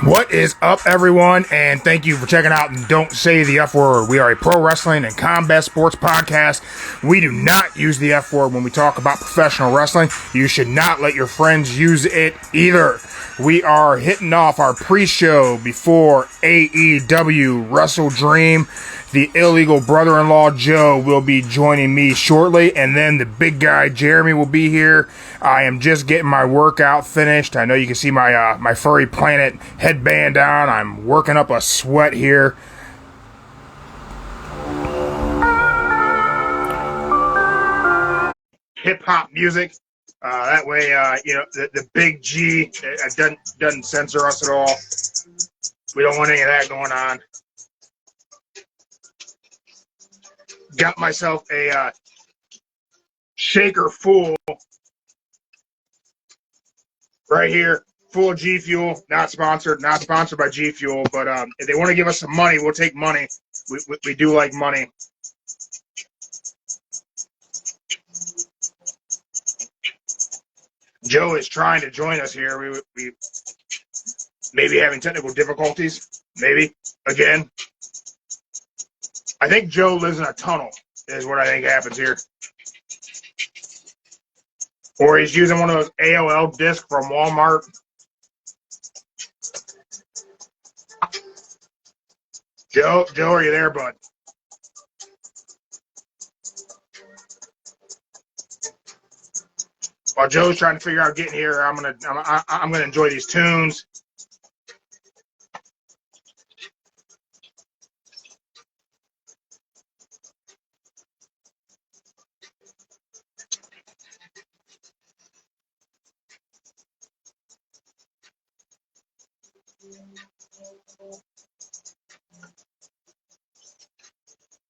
What is up, everyone, and thank you for checking out Don't Say the F Word. We are a pro wrestling and combat sports podcast. We do not use the F word when we talk about professional wrestling. You should not let your friends use it either. We are hitting off our pre-show before AEW Wrestle Dream. The illegal brother-in-law Joe will be joining me shortly, and then the big guy Jeremy will be here. I am just getting my workout finished. I know you can see my Furry Planet headband on. I'm working up a sweat here. Hip-hop music. That way, the big G doesn't censor us at all. We don't want any of that going on. Got myself a shaker full right here, full of G Fuel. Not sponsored by G Fuel, but if they want to give us some money, we'll take money. We do like money. Joe is trying to join us here. We maybe having technical difficulties. Maybe again. I think Joe lives in a tunnel, is what I think happens here. Or he's using one of those AOL discs from Walmart. Joe, are you there, bud? While Joe's trying to figure out getting here, I'm gonna enjoy these tunes.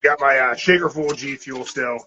Got my shaker full of G Fuel still.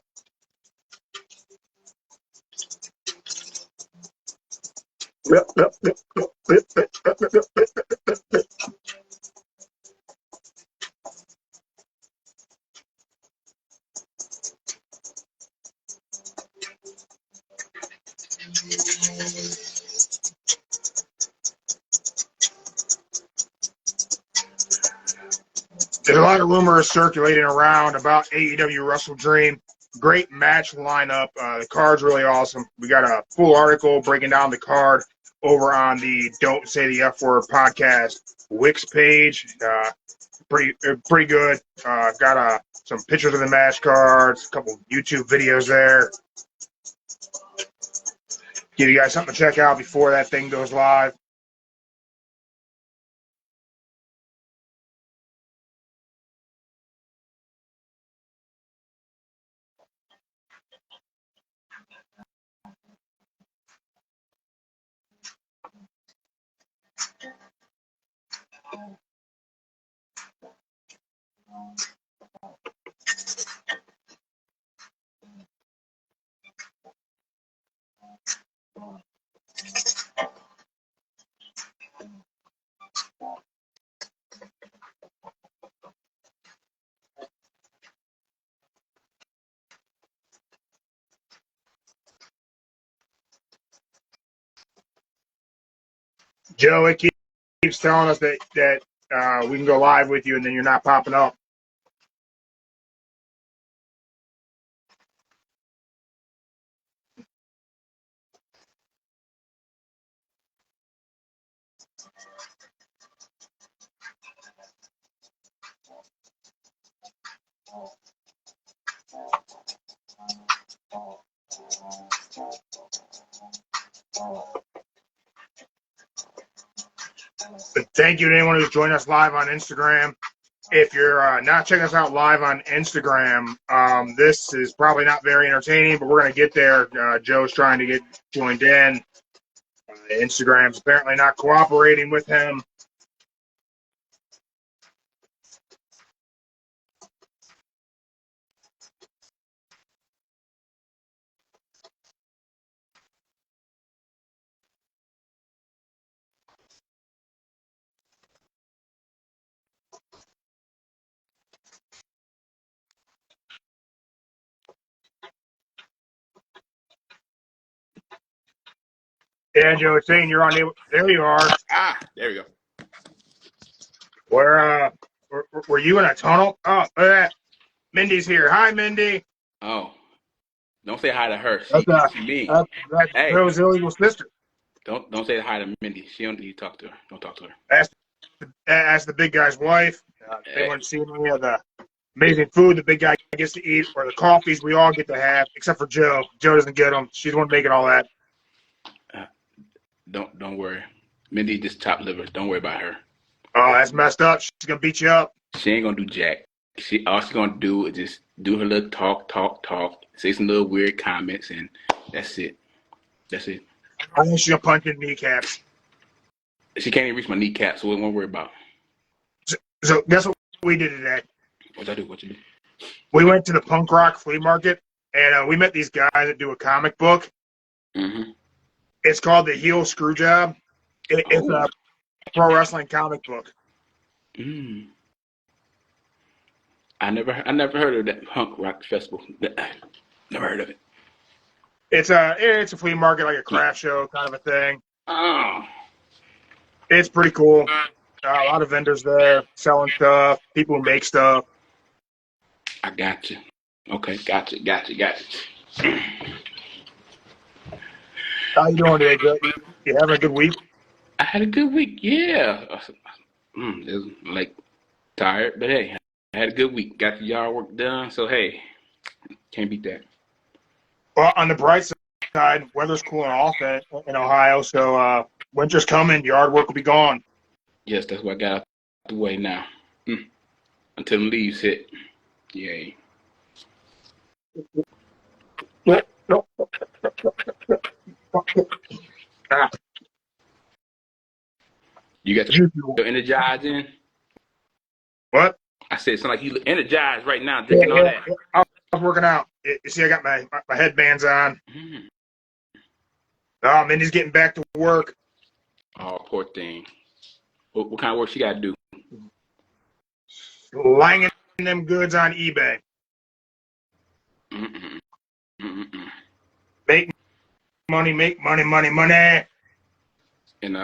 There's a lot of rumors circulating around about AEW Wrestle Dream. Great match lineup. The card's really awesome. We got a full article breaking down the card over on the Don't Say the F Word podcast Wix page. Pretty good. Got some pictures of the match cards, a couple YouTube videos there. Give you guys something to check out before that thing goes live. Joe, it keeps telling us that we can go live with you, and then you're not popping up. But thank you to anyone who's joined us live on Instagram. If you're not checking us out live on Instagram, this is probably not very entertaining, but we're going to get there. Joe's trying to get joined in. Instagram's apparently not cooperating with him. Yeah, Joe, it's saying you're on. There you are. There we go. Were you in a tunnel? Oh, look at that. Mindy's here. Hi, Mindy. Oh, don't say hi to her. That's She mean. that's Hey, Bill's illegal sister. don't say hi to Mindy. She don't need you to talk to her. Don't talk to her. That's the big guy's wife. If Hey, anyone's seen any of the amazing food the big guy gets to eat, or the coffees we all get to have, except for Joe. Joe doesn't get them. She's the one making all that. uh, don't worry. Mindy just chopped liver. Don't worry about her. Oh, that's messed up. She's gonna beat you up. She ain't gonna do jack. All she gonna do is just do her little talk, say some little weird comments, and that's it. That's it. I think she's gonna punch in kneecaps. She can't even reach my kneecap, so we won't worry about. So guess what we did today? What you do? We went to the punk rock flea market, and we met these guys that do a comic book. Mm-hmm. It's called The Heel Screwjob. It's a pro wrestling comic book. Mm. I never heard of that punk rock festival. Never heard of it. It's a flea market, like a craft show kind of a thing. Oh, It's pretty cool. A lot of vendors there selling stuff, people who make stuff. I got you. Okay, got you. How you doing today, Joe? You having a good week? I had a good week. Yeah. It was like tired, but hey, I had a good week. Got the yard work done, so hey, can't beat that. Well, on the bright side, weather's cooling off in Ohio, so winter's coming. Yard work will be gone. Yes, that's what I got out the way now. Until the leaves hit. Yay. No. You got the energized in? What? I said, it's like you look energized right now, drinking all that. I was working out. You see, I got my headbands on. Mm. Oh, Mindy's getting back to work. Oh, poor thing. What kind of work she got to do? Langing them goods on eBay. Make money. And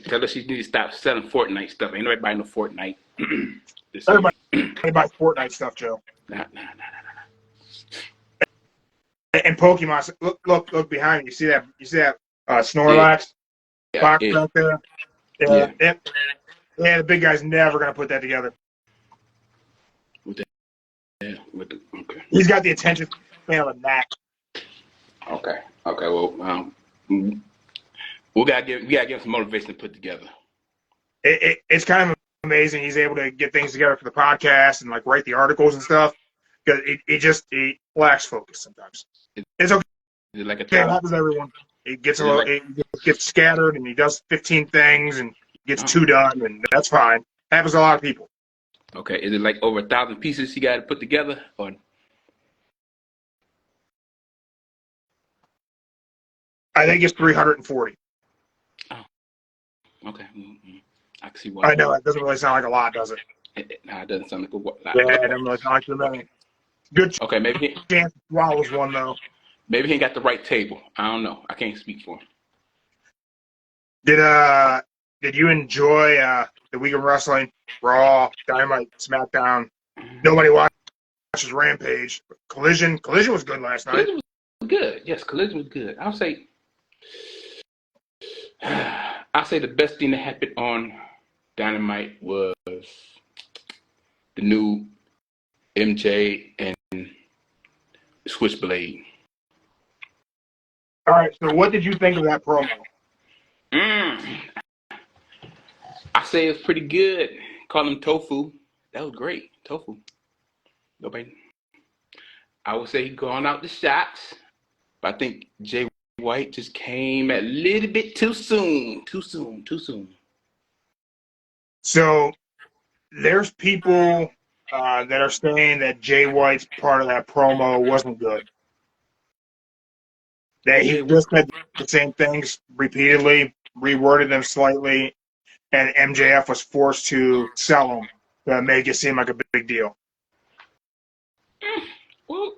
tell her she needs to stop selling Fortnite stuff. Ain't nobody buying no Fortnite. Everybody buys Fortnite stuff, Joe. Nah. And Pokemon. Look behind you. You see that Snorlax box back there? Yeah. The big guy's never gonna put that together. Okay. He's got the attention span of a gnat. Okay. Well, we gotta give him some motivation to put together. It's kind of amazing. He's able to get things together for the podcast and like write the articles and stuff. Because he lacks focus sometimes. It's okay. Is it like a It happens to everyone. It gets it gets scattered and he does 15 things and gets 2 done, and that's fine. Happens to a lot of people. Okay. Is it like over 1,000 pieces he got to put together, or? I think it's 340. Oh. Okay. I can see why. I know it doesn't really sound like a lot, does it? It doesn't sound like a lot. Yeah, it doesn't really sound like too many. Good. Okay, maybe chance swallows one though. Maybe he ain't got the right table. I don't know. I can't speak for him. Did you enjoy the week of wrestling? Raw, Dynamite, SmackDown. Nobody watches Rampage. Collision was good last night. Collision was good. Yes, Collision was good. I'll say the best thing that happened on Dynamite was the new MJ and Switchblade. All right, so what did you think of that promo? I say it's pretty good. Call him Tofu. That was great. Tofu. Nobody. I would say he gone out the shots, but I think Jay White just came a little bit too soon. Too soon. So there's people that are saying that Jay White's part of that promo wasn't good. That he just said the same things repeatedly, reworded them slightly, and MJF was forced to sell them to make it seem like a big deal. Well,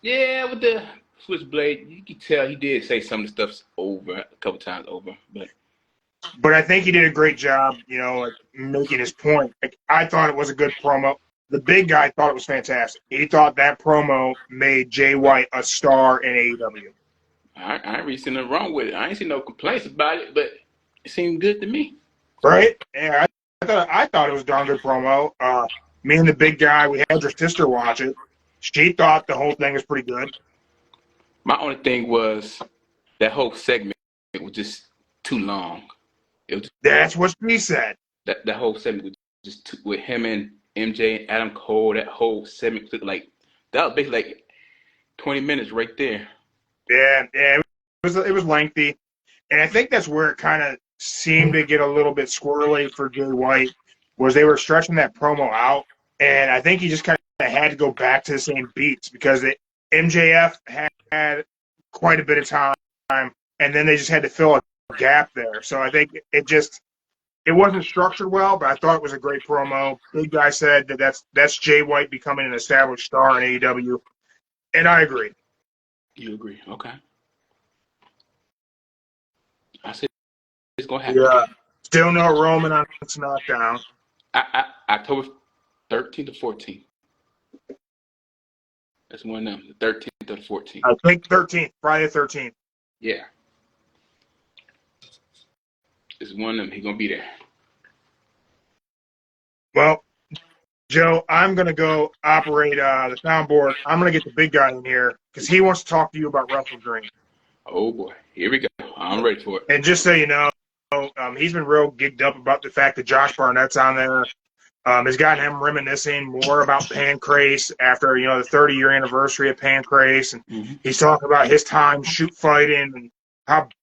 yeah, with the Switchblade, you can tell he did say some of the stuff's over a couple times over, but But I think he did a great job, like making his point. Like, I thought it was a good promo. The big guy thought it was fantastic. He thought that promo made Jay White a star in AEW. I ain't really seen nothing wrong with it. I ain't seen no complaints about it, but it seemed good to me. Right? Yeah, I thought it was a darn good promo. Me and the big guy, we had your sister watch it. She thought the whole thing was pretty good. My only thing was that whole segment was just too long. That's what she said. That whole segment was just too, with him and MJ and Adam Cole. That whole segment took that was basically 20 minutes right there. Yeah, it was lengthy, and I think that's where it kind of seemed to get a little bit squirrely for Jay White, was they were stretching that promo out, and I think he just kind of had to go back to the same beats because MJF had quite a bit of time, and then they just had to fill a gap there. So I think it wasn't structured well, but I thought it was a great promo. Big guy said that's Jay White becoming an established star in AEW, and I agree. You agree? Okay. I said it's gonna happen. Yeah. Still no Roman on SmackDown. October 13th to 14th. That's one of them. The 13th to the 14th. I think 13th, Friday 13th. Yeah. It's one of them. He's gonna be there. Well, Joe, I'm going to go operate the soundboard. I'm going to get the big guy in here because he wants to talk to you about Wrestle Dream. Oh, boy. Here we go. I'm ready for it. And just so you know, he's been real gigged up about the fact that Josh Barnett's on there. Has gotten him reminiscing more about Pancrase after, the 30-year anniversary of Pancrase. And he's talking about his time shoot fighting and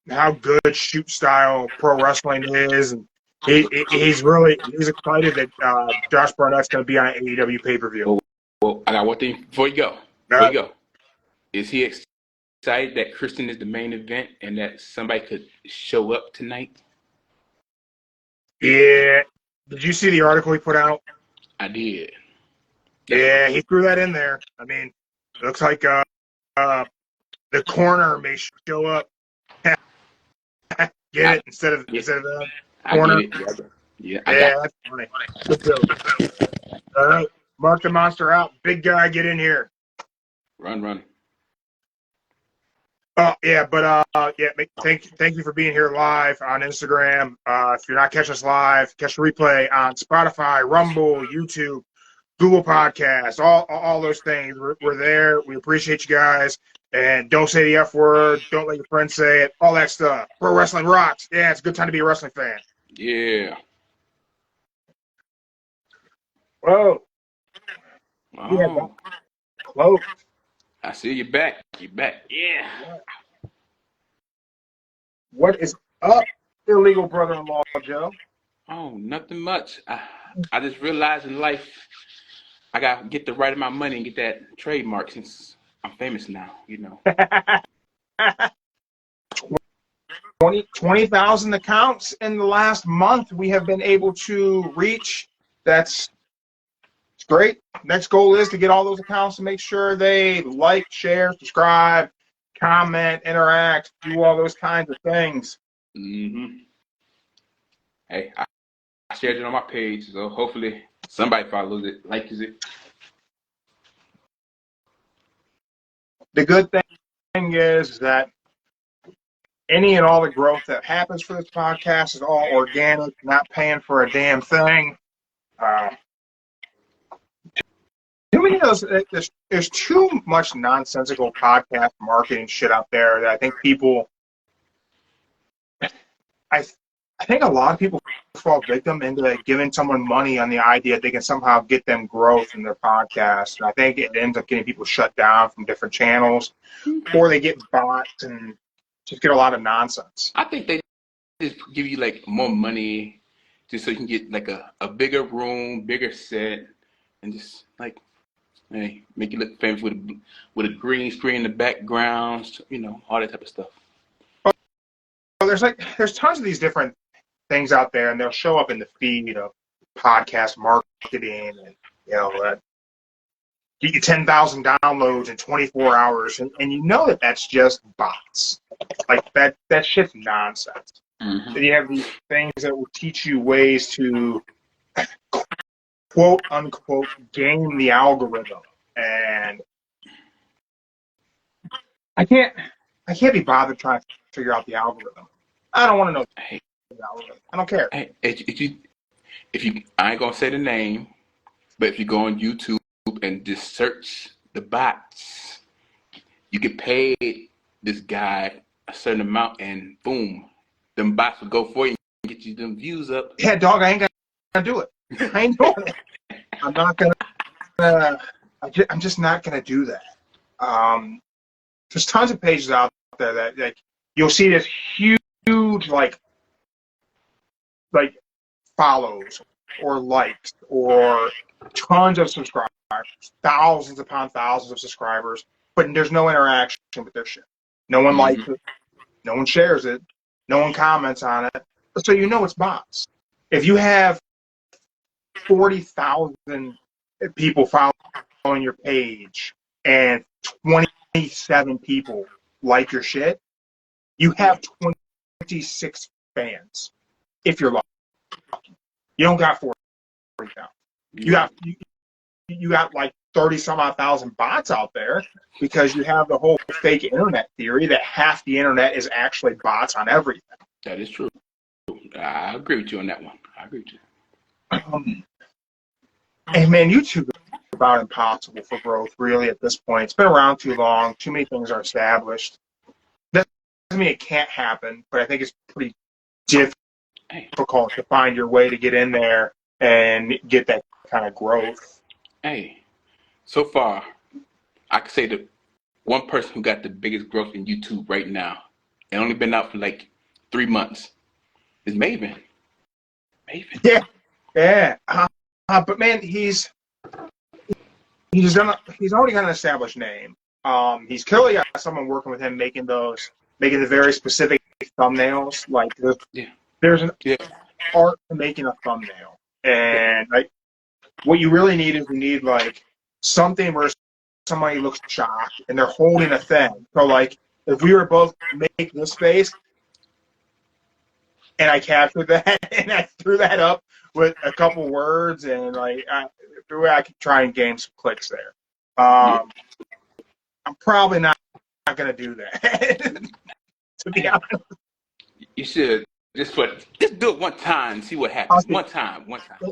how good shoot style pro wrestling is. And he's excited that Josh Barnett's going to be on an AEW pay-per-view. Well, I got one thing before you go. Is he excited that Christian is the main event and that somebody could show up tonight? Yeah. Did you see the article he put out? I did. Yeah, he threw that in there. I mean, looks like the corner may show up. Get it instead of the corner. I get it. Yeah, that's funny. Good joke. All right, Mark the Monster out. Big guy, get in here. Run. Oh yeah, but thank you for being here live on Instagram. If you're not catching us live, catch the replay on Spotify, Rumble, YouTube, Google Podcasts, all those things. We're there. We appreciate you guys. And don't say the F word. Don't let your friends say it. All that stuff. Pro wrestling rocks. Yeah, it's a good time to be a wrestling fan. Yeah. Whoa. Oh. Yeah, close. I see you back. You back. Yeah. What is up, illegal brother-in-law, Joe? Oh, nothing much. I just realized in life I got to get the right amount of money and get that trademark since I'm famous now, 20,000 accounts in the last month we have been able to reach. It's great. Next goal is to get all those accounts to make sure they like, share, subscribe, comment, interact, do all those kinds of things. Mm-hmm. Hey, I shared it on my page, so hopefully somebody follows it, likes it. The good thing is that any and all the growth that happens for this podcast is all organic, not paying for a damn thing. There's too much nonsensical podcast marketing shit out there that I think people. I think a lot of people fall victim into giving someone money on the idea that they can somehow get them growth in their podcast. And I think it ends up getting people shut down from different channels, or they get bots and just get a lot of nonsense. I think they just give you more money just so you can get a bigger room, bigger set, and just hey, make you look famous with a green screen in the background, all that type of stuff. Well, there's tons of these different things out there, and they'll show up in the feed of podcast marketing, and get you 10,000 downloads in 24 hours, and you know that's just bots. That shit's nonsense. Mm-hmm. Then you have these things that will teach you ways to quote unquote game the algorithm. And I can't be bothered trying to figure out the algorithm. I don't want to know Hey, the algorithm. I don't care. hey, if you, I ain't gonna say the name, but if you go on YouTube and just search the bots, you get paid this guy a certain amount, and boom, them bots will go for you and get you them views up. Yeah, dog, I ain't gonna do it. I ain't doing it. I'm not gonna. I'm just not gonna do that. There's tons of pages out there that like you'll see this huge like follows or likes or tons of subscribers, thousands upon thousands of subscribers, but there's no interaction with their shit. No one likes it, no one shares it, no one comments on it. So you know it's bots. If you have 40,000 people following your page and 27 people like your shit, you have 26 fans. If you're lucky, you don't got 40,000. You got like 30 some odd thousand bots out there because you have the whole fake internet theory that half the internet is actually bots on everything. That is true. I agree with you on that one. I agree with you. And man, YouTube is about impossible for growth, really, at this point. It's been around too long. Too many things are established. That doesn't mean it can't happen, but I think it's pretty difficult to find your way to get in there and get that kind of growth. Hey, so far, I could say that one person who got the biggest growth in YouTube right now, and only been out for like 3 months, is Maven. Yeah. But man, he's already got an established name. He's clearly got someone working with him making the very specific thumbnails. Like there's an art to making a thumbnail, and like what you really need is like something where somebody looks shocked and they're holding a thing. So like if we were both make this face, and I captured that and I threw that up with a couple words and like I could try and gain some clicks there. I'm probably not going to do that. To be honest, you should just do it one time and see what happens. One time.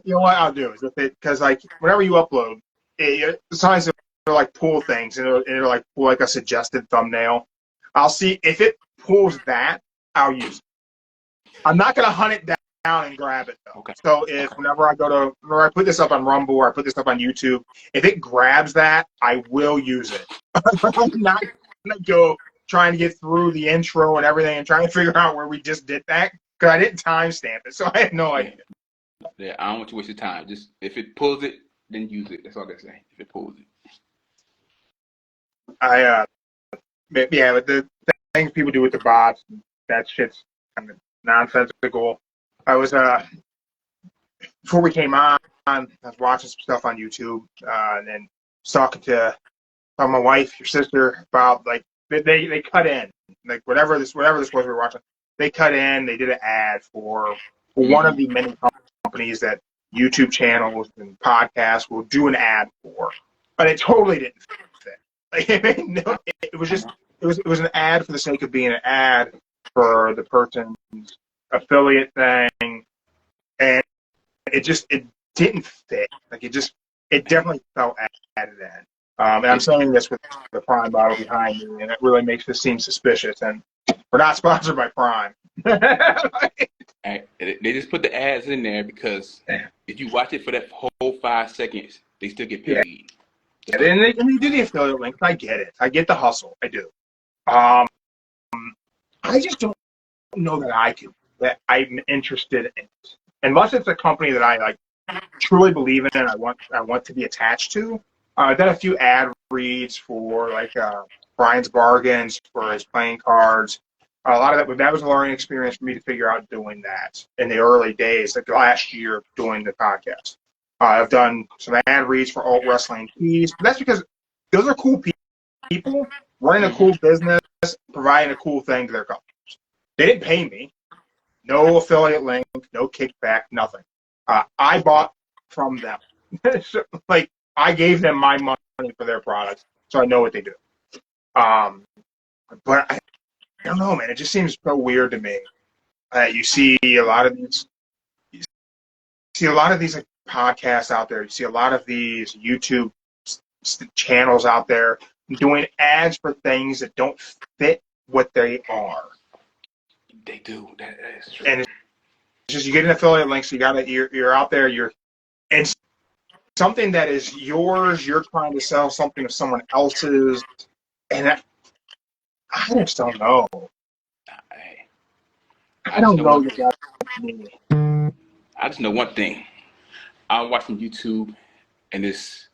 You know what I'll do is because like whenever you upload, sometimes it'll like pull things and it'll like pull like a suggested thumbnail. I'll see if it pulls that. I'll use it. I'm not going to hunt it down and grab it though. Okay. So whenever I put this up on Rumble or I put this up on YouTube, if it grabs that, I will use it. I'm not going to go trying to get through the intro and everything and trying to figure out where we just did that because I didn't timestamp it, so I have no idea. Yeah, I don't want you to waste your time. Just if it pulls it, then use it. That's all they're saying. If it pulls it. But the things people do with the bots, that shit's kind of nonsensical. I was before we came on, I was watching some stuff on YouTube and then talking to my wife, your sister, about like they cut in like whatever this was we were watching. They cut in. They did an ad for one of the many companies that YouTube channels and podcasts will do an ad for, but it totally didn't fit. Like, it was an ad for the sake of being an ad for the person's affiliate thing, and it didn't fit. Like it definitely felt added in. And I'm saying this with the Prime bottle behind me, and it really makes this seem suspicious. And we're not sponsored by Prime. They just put the ads in there because if you watch it for that whole 5 seconds, they still get paid. Yeah, and they do the affiliate links. I get it. I get the hustle. I do. I just don't know that I'm interested in it. Unless it's a company that I like truly believe in and I want to be attached to. I've done a few ad reads for like Brian's Bargains for his playing cards. A lot of that was a learning experience for me to figure out doing that in the early days, like last year doing the podcast. I've done some ad reads for alt wrestling tees, but that's because those are cool people running a cool business, providing a cool thing to their customers. They didn't pay me. No affiliate link, no kickback, nothing. I bought from them. So, like, I gave them my money for their products, so I know what they do. But I don't know, man. It just seems so weird to me. You see a lot of these like podcasts out there. You see a lot of these YouTube channels out there doing ads for things that don't fit what they are. They do. That is true. And it's just you get an affiliate link, so you're out there. And something that is yours. You're trying to sell something of someone else's, and I just don't know. I don't know what that means. I just know one thing. I'm watching YouTube, and this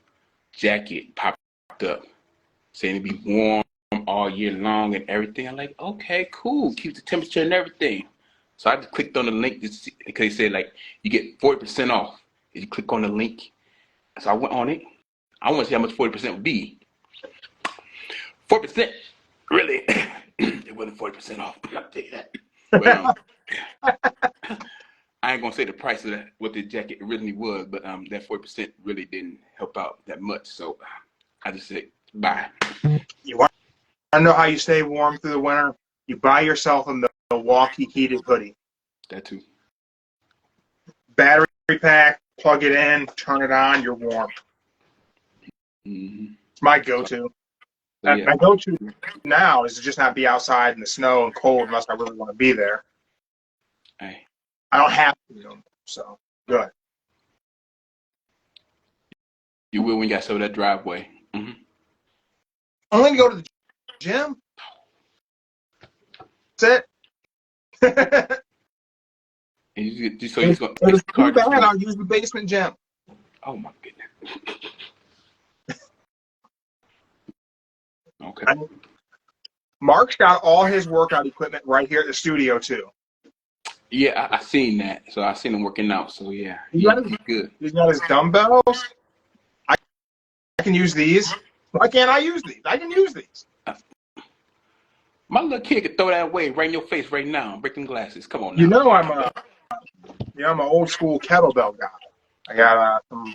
jacket popped up saying it'd be warm all year long and everything. I'm like, okay, cool. Keep the temperature and everything. So I just clicked on the link because they said, like, you get 40% off if you click on the link. So I went on it. I want to see how much 40% would be. 4%? Really? It wasn't 40% off. I'll tell you that. But, I ain't gonna say the price of that, what the jacket originally was, but that 40% really didn't help out that much. So I just said bye. You want to know how you stay warm through the winter? You buy yourself a Milwaukee heated hoodie. That too. Battery pack, plug it in, turn it on, you're warm. Mm-hmm. It's my go-to. So, yeah. My go-to now is to just not be outside in the snow and cold unless I really want to be there. Hey. I don't have to, so good. You will when you got some of that driveway. Mm-hmm. Only to go to the gym. That's it. So he's going to too bad. I'll use the basement gym. Oh my goodness. Okay. Mark's got all his workout equipment right here at the studio too. Yeah, I seen that. So I seen him working out. So yeah, he's good. He's got his dumbbells. I can use these. Why can't I use these? I can use these. My little kid could throw that away right in your face right now. Break them glasses. Come on now. You know I'm an old school kettlebell guy. I got some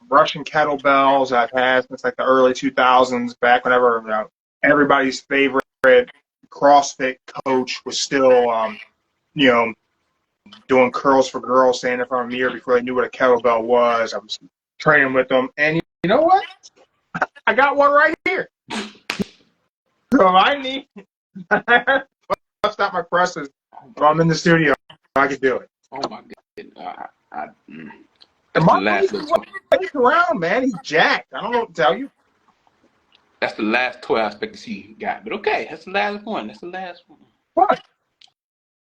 Russian kettlebells I've had since like the early 2000s. Back whenever everybody's favorite CrossFit coach was still, doing curls for girls, standing in front of a mirror before they knew what a kettlebell was. I was training with them, and you know what? I got one right here. So I need. I'll stop my presses when I'm in the studio. I can do it. Oh my god! And Mark is around, man. He's jacked. I don't know what to tell you. That's the last toy I expect to see you got. But okay, that's the last one. That's the last one. What?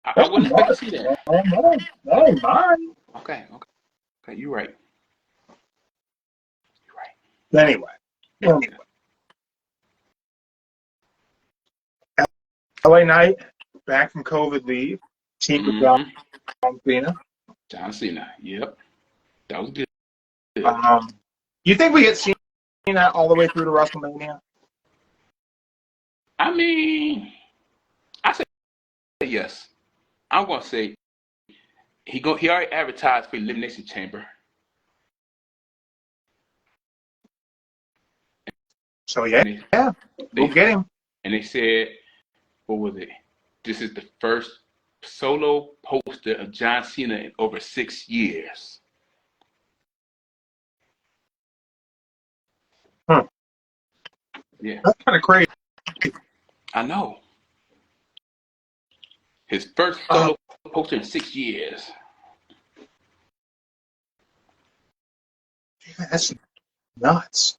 I wouldn't expect to see that. That ain't mine. Okay, you're right. You're right. Anyway. LA Knight, back from COVID leave. Team with John Cena. John Cena, yep. That was good. You think we get Cena all the way through to WrestleMania? I mean, I say yes. I'm gonna say he already advertised for Elimination Chamber. So we'll get him. And they said, what was it? This is the first solo poster of John Cena in over 6 years. Yeah. That's kind of crazy. I know. His first solo poster in 6 years. That's nuts.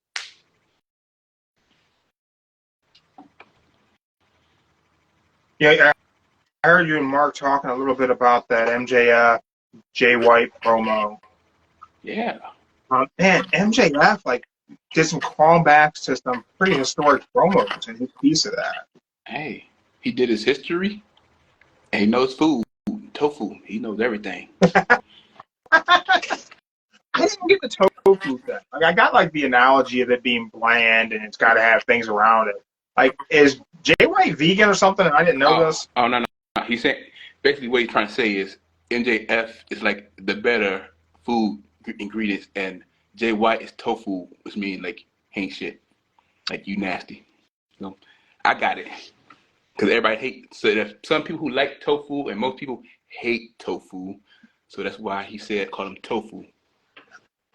Yeah, I heard you and Mark talking a little bit about that MJF Jay White promo. Yeah. Man, MJF did some callbacks to some pretty historic promos and his piece of that. Hey, he did his history, and he knows food, tofu. He knows everything. I didn't get the tofu thing. I got the analogy of it being bland and it's got to have things around it. Is Jay White vegan or something? I didn't know this. Oh no, He said basically what he's trying to say is MJF is like the better food ingredients, and Jay White is tofu, which means like ain't shit, like you nasty. You know, I got it because everybody hates. So there's some people who like tofu, and most people hate tofu. So that's why he said call him tofu.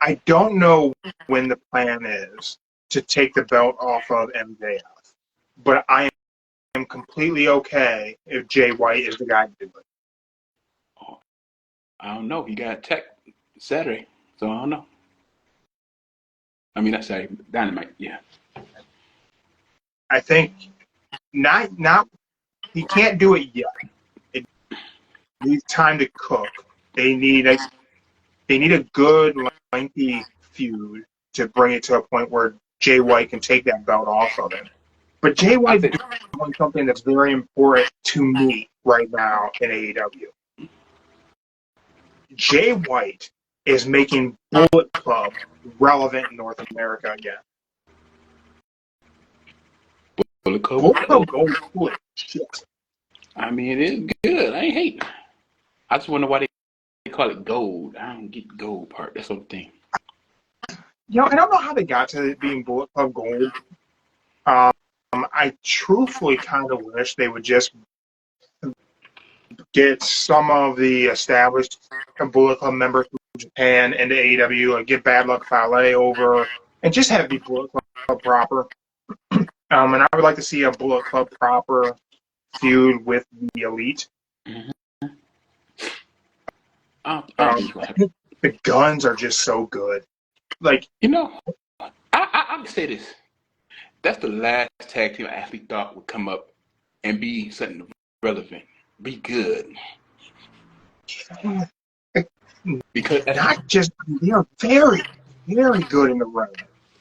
I don't know when the plan is to take the belt off of MJF, but I am completely okay if Jay White is the guy to do it. Oh, I don't know. He got attacked Saturday, so I don't know. I mean, not Saturday, Dynamite. Yeah. I think not he can't do it yet. It needs time to cook. They need a good lengthy feud to bring it to a point where Jay White can take that belt off of him. But Jay White's doing something that's very important to me right now in AEW. Jay White is making Bullet Club relevant in North America again. Bullet Club Gold, holy shit. I mean, it is good. I ain't hating. I just wonder why they call it gold. I don't get the gold part. That's the thing. I don't know how they got to it being Bullet Club Gold. I truthfully kind of wish they would just get some of the established Bullet Club members from Japan into AEW, like get Bad Luck Fale over, and just have it be Bullet Club proper. And I would like to see a Bullet Club proper feud with the Elite. Mm-hmm. The Guns are just so good. Like, I can say this. That's the last tag team I actually thought would come up and be something relevant, be good. Because they are very, very good in the ring.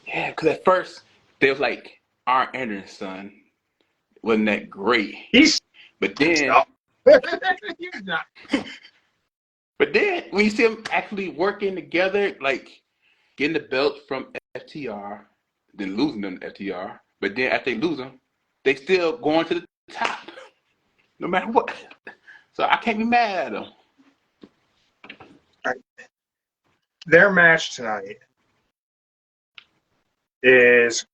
Yeah, because at first they was like Arn Anderson's son wasn't that great. But then when you see them actually working together, like getting the belts from FTR, then losing them to FTR, but then after they lose them, they still going to the top, no matter what. So I can't be mad at them. Their match tonight is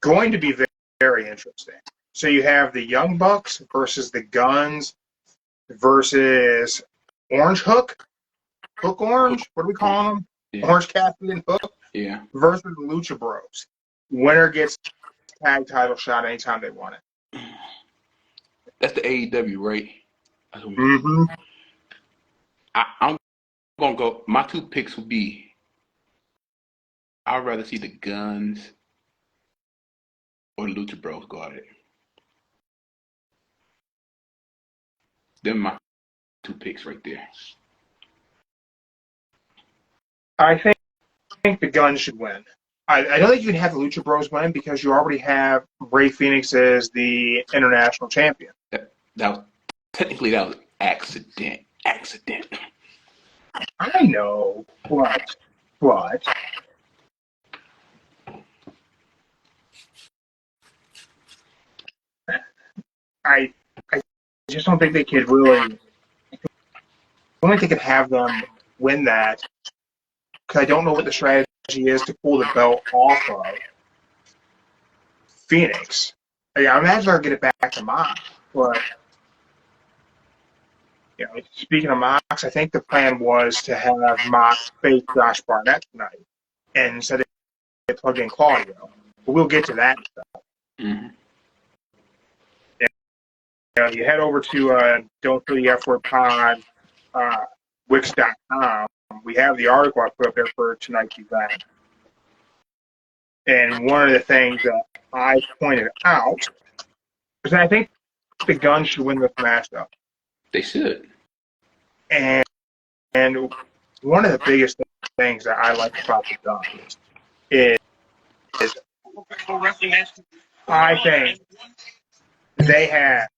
going to be very, very interesting. So you have the Young Bucks versus the Guns versus Orange Hook? Hook Orange? What are we calling them? Yeah. Orange Cassidy and Hook? Yeah. Versus the Lucha Bros. Winner gets tag title shot anytime they want it. That's the AEW, right? Mm-hmm. I'm going to go, my two picks would be, I'd rather see the Guns or the Lucha Bros go at it. Them my two picks right there. I think the Guns should win. I don't think you can have the Lucha Bros win because you already have Rey Fénix as the international champion. That was technically accident. I know, but I just don't think they could really. I don't think they could have them win that because I don't know what the strategy is to pull the belt off of Phoenix. I imagine they'll get it back to Mox, but speaking of Mox, I think the plan was to have Mox face Josh Barnett tonight, and instead they plugged in Claudio. But we'll get to that stuff. Mm-hmm. You head over to Don't Feel the F Word Pod, Wix.com. We have the article I put up there for tonight's event. And one of the things that I pointed out is I think the Guns should win this matchup. They should. And one of the biggest things that I like about the Guns is I think they have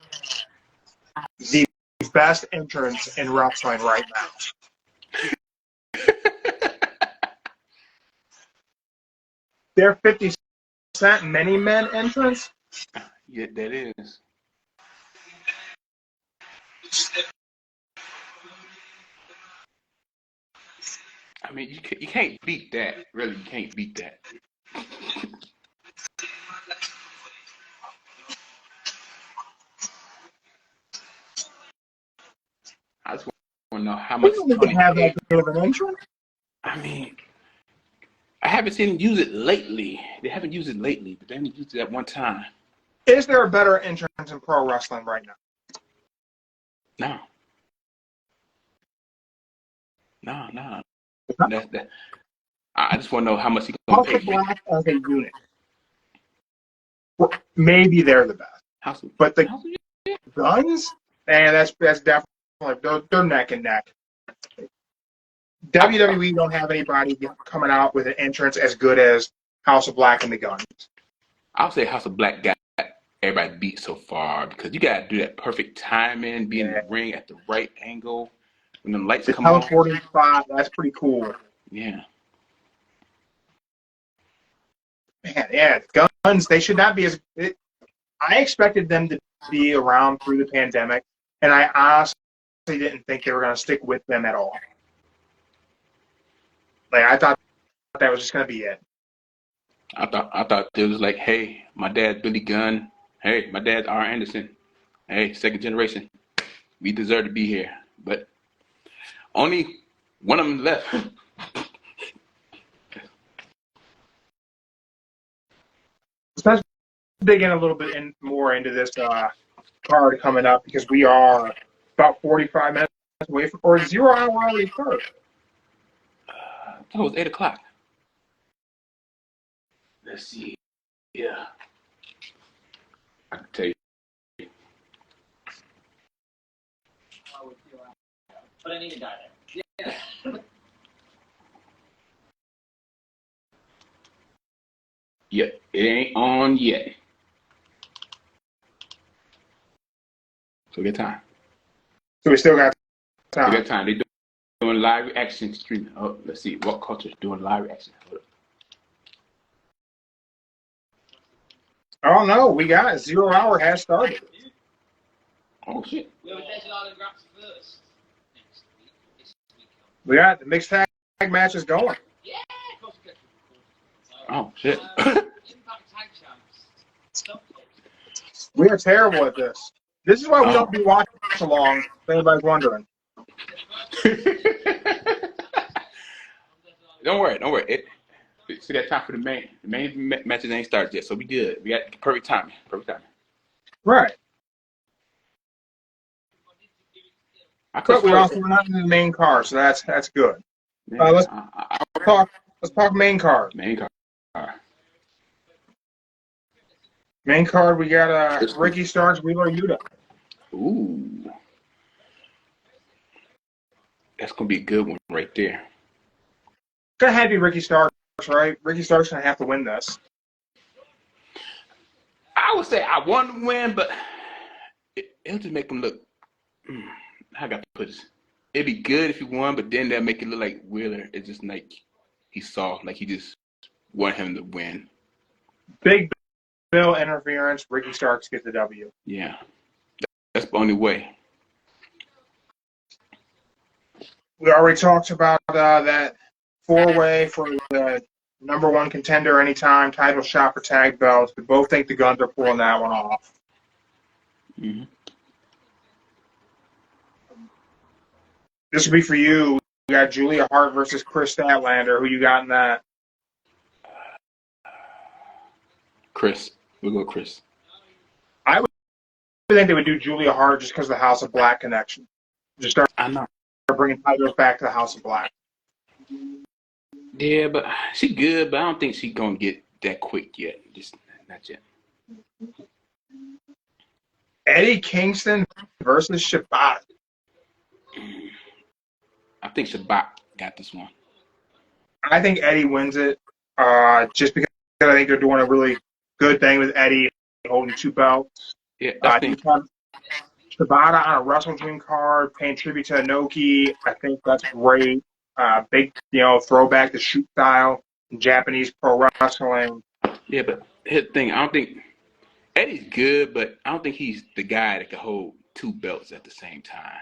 the best entrance in wrestling right now. Their 50 Cent Many Men entrance. Yeah, that is. I mean, you can't beat that. Really, you can't beat that. I just want to know how We much don't need to Tony have that paid. good of an entrance. I mean, I haven't seen them use it lately. They haven't used it lately, but they haven't used it at one time. Is there a better entrance in pro wrestling right now? No. That's that. I just want to know how much he gonna House pay of for it. Black as a unit. Well, maybe they're the best. But the Guns, and that's definitely they're neck and neck. WWE don't have anybody coming out with an entrance as good as House of Black and the Guns. I'll say House of Black got everybody beat so far because you gotta do that perfect timing, be in the ring at the right angle when the lights come on. The teleporting spot, that's pretty cool. Yeah. Man, yeah, Guns, they should not be as. I expected them to be around through the pandemic, and I honestly didn't think they were going to stick with them at all. Like, I thought that was just going to be it. I thought it was like, hey, my dad's Billy Gunn. Hey, my dad's R. Anderson. Hey, second generation. We deserve to be here. But only one of them left. Let's dig in a little bit more into this card coming up because we are about 45 minutes away from, or 0 hour already started. I thought it was 8 o'clock. Let's see. Yeah. I can tell you. But I need to die there. Yeah. Yeah, it ain't on yet. So we got time. So we still got time. We got time. They're doing live reaction streaming. Oh, let's see. What culture is doing live reaction? Hold up. Oh no, we got it. 0 hour has started. Oh shit. We got the mixed tag matches going. Oh shit. We are terrible at this. This is why we don't do watch along, if anybody's wondering. Don't worry. We still got time for the main. The main matches ain't started yet, so we good. We got perfect timing. Right. But we're also not in the main card, so that's good. Yeah, let's talk main card. Main card. Main card, we got Ricky Starks, Wheeler Yuta. Ooh. That's going to be a good one right there. It's going to have to be Ricky Starks, right? Ricky Starks going to have to win this. I would say I want to win, but it'll just make him look. How can I put this? It'd be good if he won, but then that'll make it look like Wheeler is just like he's soft, like he just want him to win. Big Bill interference, Ricky Starks gets the W. Yeah. That's the only way. We already talked about that four-way for the number one contender anytime, title shot for tag belts. We both think the Guns are pulling that one off. Mm-hmm. This will be for you. We got Julia Hart versus Chris Statlander. Who you got in that? Chris. We'll go Chris. I would think they would do Julia Hart just because of the House of Black connection. Just start bringing titles back to the House of Black. Yeah, but she good, but I don't think she's going to get that quick yet. Just not yet. Eddie Kingston versus Shibata. I think Shabbat got this one. I think Eddie wins it just because I think they're doing a really good thing with Eddie holding two belts. Yeah, that's the thing. Shibata on a Wrestle Dream card, paying tribute to Inoki. I think that's great. Big, throwback to shoot style in Japanese pro wrestling. Yeah, but here's the thing. I don't think Eddie's good, but I don't think he's the guy that can hold 2 belts at the same time.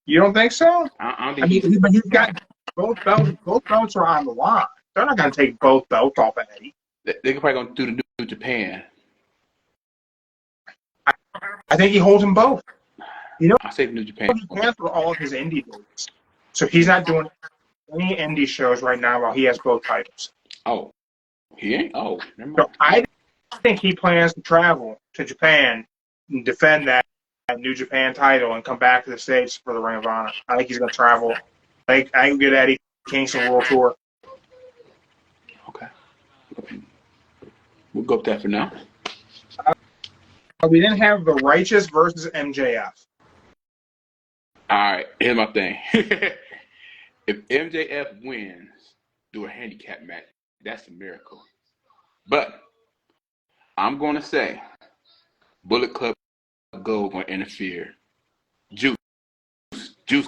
You don't think so? I don't I think mean, but he's got both belts. Both belts are on the line. They're not going to take both belts off of Eddie. they're probably going to do the New Japan. I think he holds them both. You know, I say New Japan. he canceled all of his indie dates, so he's not doing any indie shows right now while he has both titles. Oh, he ain't? Oh, never mind. So I think he plans to travel to Japan and defend that New Japan title and come back to the States for the Ring of Honor. I think he's going to travel. I can get Eddie Kingston World Tour. Okay. We'll go with that for now. We didn't have the Righteous versus MJF. All right, here's my thing. If MJF wins through a handicap match, that's a miracle. But I'm going to say Bullet Club Gold going to interfere. Juice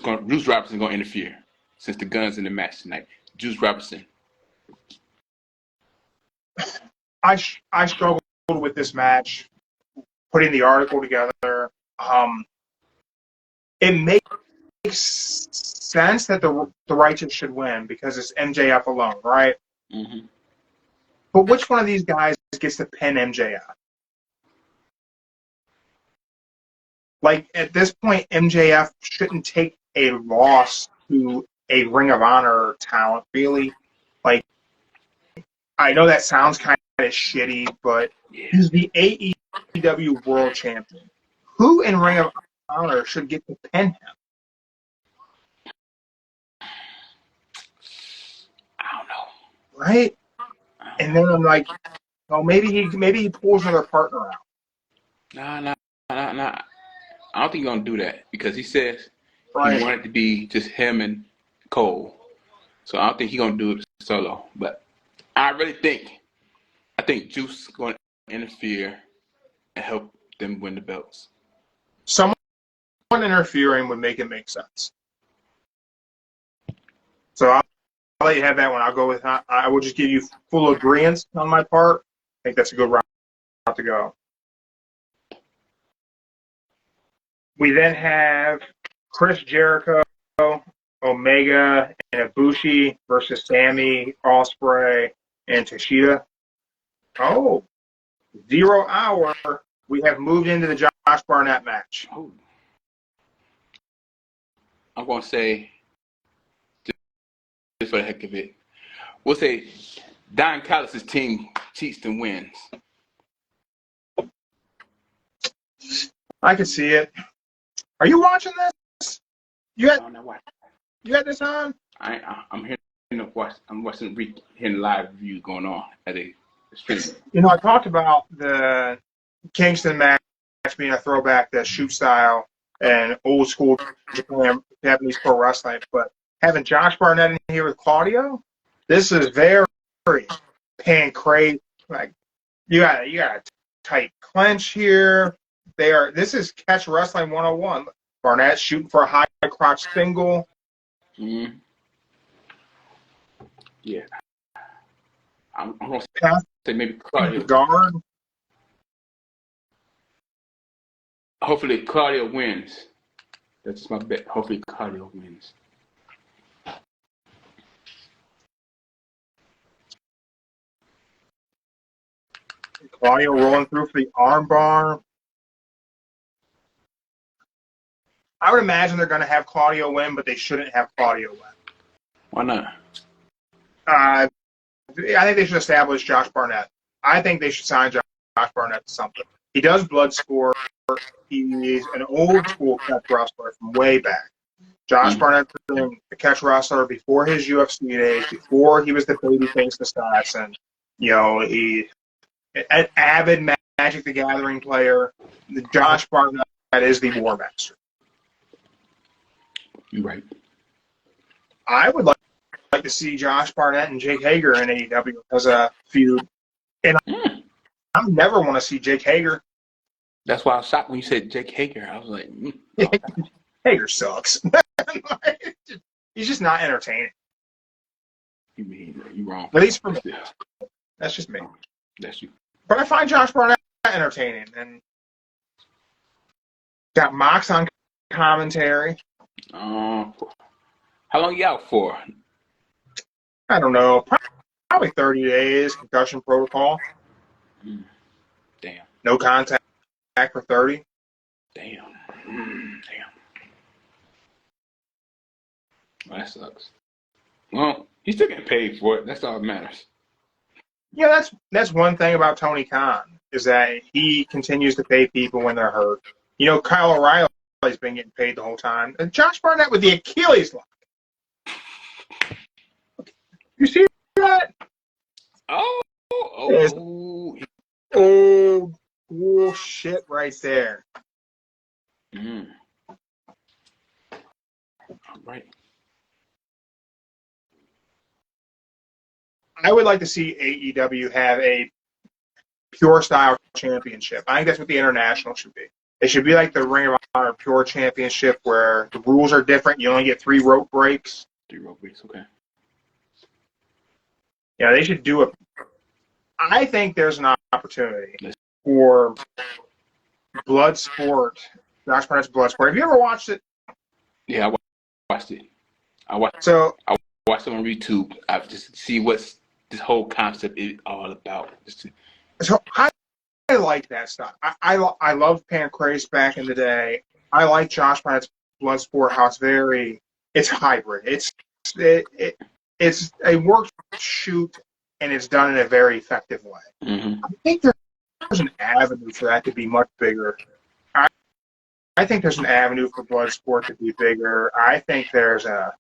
Robinson going to interfere since the Gun's in the match tonight. Juice Robinson. I struggled with this match, putting the article together. It makes sense that the Righteous should win because it's MJF alone, right? Mm-hmm. But which one of these guys gets to pin MJF? Like, at this point, MJF shouldn't take a loss to a Ring of Honor talent, really. Like, I know that sounds kind of shitty, but he's the AEW World Champion. Who in Ring of Honor should get to pin him? I don't know. Right? And then I'm like, oh, maybe he pulls another partner out. Nah. I don't think he's going to do that because he says Right. he wanted it to be just him and Cole. So I don't think he's going to do it solo. But I think Juice is going to interfere and help them win the belts. Someone interfering would make it make sense. So I'll let you have that one. I'll go with I will just give you full agreement on my part. I think that's a good route to go. We then have Chris Jericho, Omega, and Ibushi versus Sammy, Ospreay, and Tashida. Oh, 0 hour. We have moved into the Josh Barnett match. Oh. I'm going to say, just for the heck of it, we'll say Don Callis' team cheats and wins. I can see it. Are you watching this? You I had don't know why. this on? I'm hearing I'm hearing live reviews going on at a stream. You know, I talked about the Kingston match being a throwback to shoot style and old school Japanese pro wrestling, but having Josh Barnett in here with Claudio, this is very pancrate. Like you got a tight clinch here. This is catch wrestling 101. Barnett shooting for a high crotch single. Mm-hmm. Yeah. I'm going to say maybe Claudio. Guard. Hopefully Claudio wins. That's my bet. Hopefully Claudio wins. Claudio rolling through for the armbar. I would imagine they're going to have Claudio win, but they shouldn't have Claudio win. Why not? I think they should establish Josh Barnett. I think they should sign Josh Barnett to something. He does blood sport. He's an old school catch wrestler from way back. Josh Barnett's been a catch wrestler before his UFC days, before he was the babyface assassin. You know, an avid Magic the Gathering player. Josh Barnett is the War Master. You're right. I would like to see Josh Barnett and Jake Hager in AEW as a feud. And I never want to see Jake Hager. That's why I was shocked when you said Jake Hager. I was like, Hager sucks. He's just not entertaining. You're wrong. At least for me. That's just me. That's you. But I find Josh Barnett entertaining. And Got Mox on commentary. How long you out for? I don't know, probably 30 days, concussion protocol. Damn. No contact for 30. Damn. Damn. Well, that sucks. Well, he's still getting paid for it. That's all that matters. Yeah, that's one thing about Tony Khan, is that he continues to pay people when they're hurt. You know, Kyle O'Reilly's been getting paid the whole time. And Josh Barnett with the Achilles lock. You see that? Oh, bullshit right there. Right. I would like to see AEW have a pure style championship. I think that's what the international should be. It should be like the Ring of Honor Pure Championship, where the rules are different. You only get 3 rope breaks. 3 rope breaks, okay. Yeah, they should do it. I think there's an opportunity for Bloodsport, Josh Barnett's Bloodsport. Have you ever watched it? Yeah, I watched it. I watched it on YouTube. I just see what's this whole concept is all about. So I like that stuff. I loved Pancrase back in the day. I like Josh Barnett's Bloodsport. How it's hybrid. It's a work shoot, and it's done in a very effective way. Mm-hmm. I think there's an avenue for that to be much bigger. I think there's an avenue for Bloodsport to be bigger. I think there's an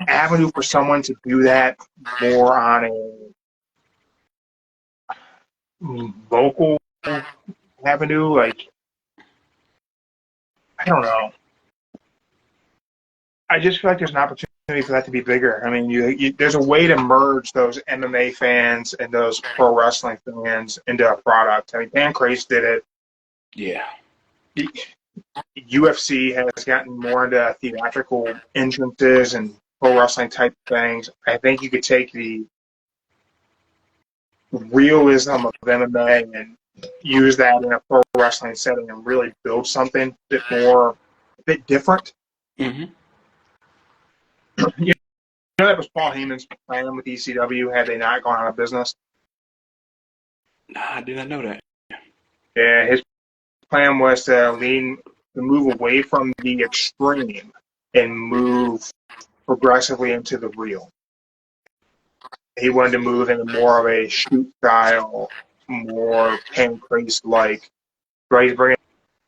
avenue for someone to do that more on a local avenue. Like, I don't know. I just feel like there's an opportunity for that to be bigger. I mean, there's a way to merge those MMA fans and those pro wrestling fans into a product. I mean, Pancrase did it. Yeah. UFC has gotten more into theatrical entrances and pro wrestling type things. I think you could take the realism of MMA and use that in a pro wrestling setting and really build something a bit different. Mm-hmm. You know, that was Paul Heyman's plan with ECW had they not gone out of business. Nah, I did not know that. Yeah, his plan was to move away from the extreme and move progressively into the real. He wanted to move into more of a shoot style, more Pancrase-like. Right, he's bringing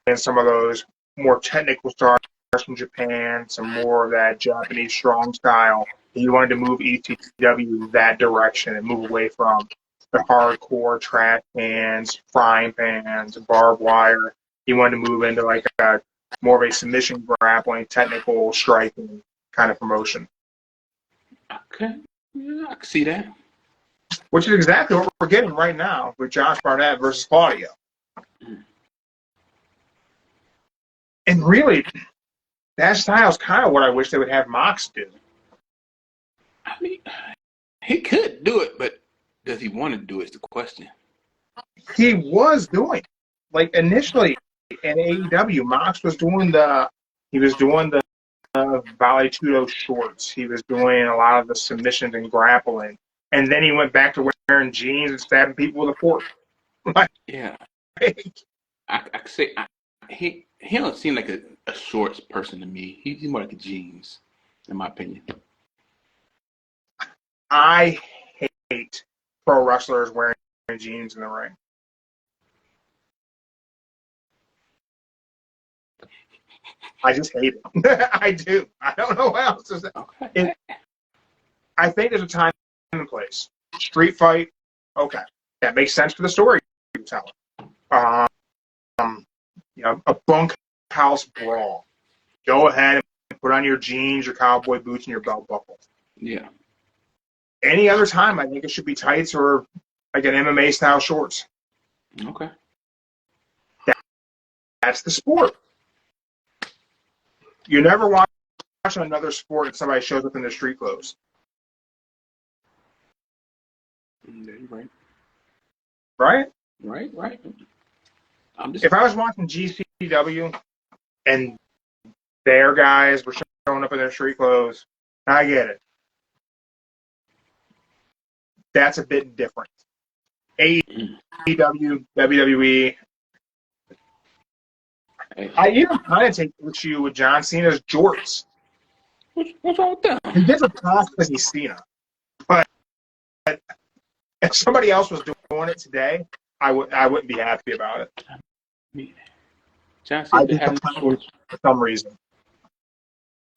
in some of those more technical stars from Japan, some more of that Japanese strong style. He wanted to move ECW that direction and move away from the hardcore trash cans, frying pans, barbed wire. He wanted to move into like a more of a submission grappling, technical striking kind of promotion. Okay. Yeah, I can see that. Which is exactly what we're getting right now with Josh Barnett versus Claudio. And really, that style is kind of what I wish they would have Mox do. I mean, he could do it, but does he want to do it is the question. He was doing it. Like initially in AEW, Mox was doing the Vale Tudo shorts. He was doing a lot of the submissions and grappling. And then he went back to wearing jeans and stabbing people with a fork. Yeah. I could say he don't seem like a shorts person to me. He's more like a jeans, in my opinion. I hate pro wrestlers wearing jeans in the ring. I just hate it. I do. I don't know how else to say. Okay. I think there's a time and place. Street fight, okay, that makes sense for the story you're telling. A bunkhouse brawl. Go ahead and put on your jeans, your cowboy boots, and your belt buckle. Yeah. Any other time, I think it should be tights or like an MMA style shorts. Okay. That's the sport. You never watch another sport and somebody shows up in their street clothes. Yeah, you're right. Right? Right. If I was watching GCW AEW and their guys were showing up in their street clothes, I get it. That's a bit different. AEW, WWE. I even kind of take issue with John Cena's jorts. What's wrong with that? He gets a pass because he's Cena. But if somebody else was doing it today, I wouldn't be happy about it. John Cena had for some reason.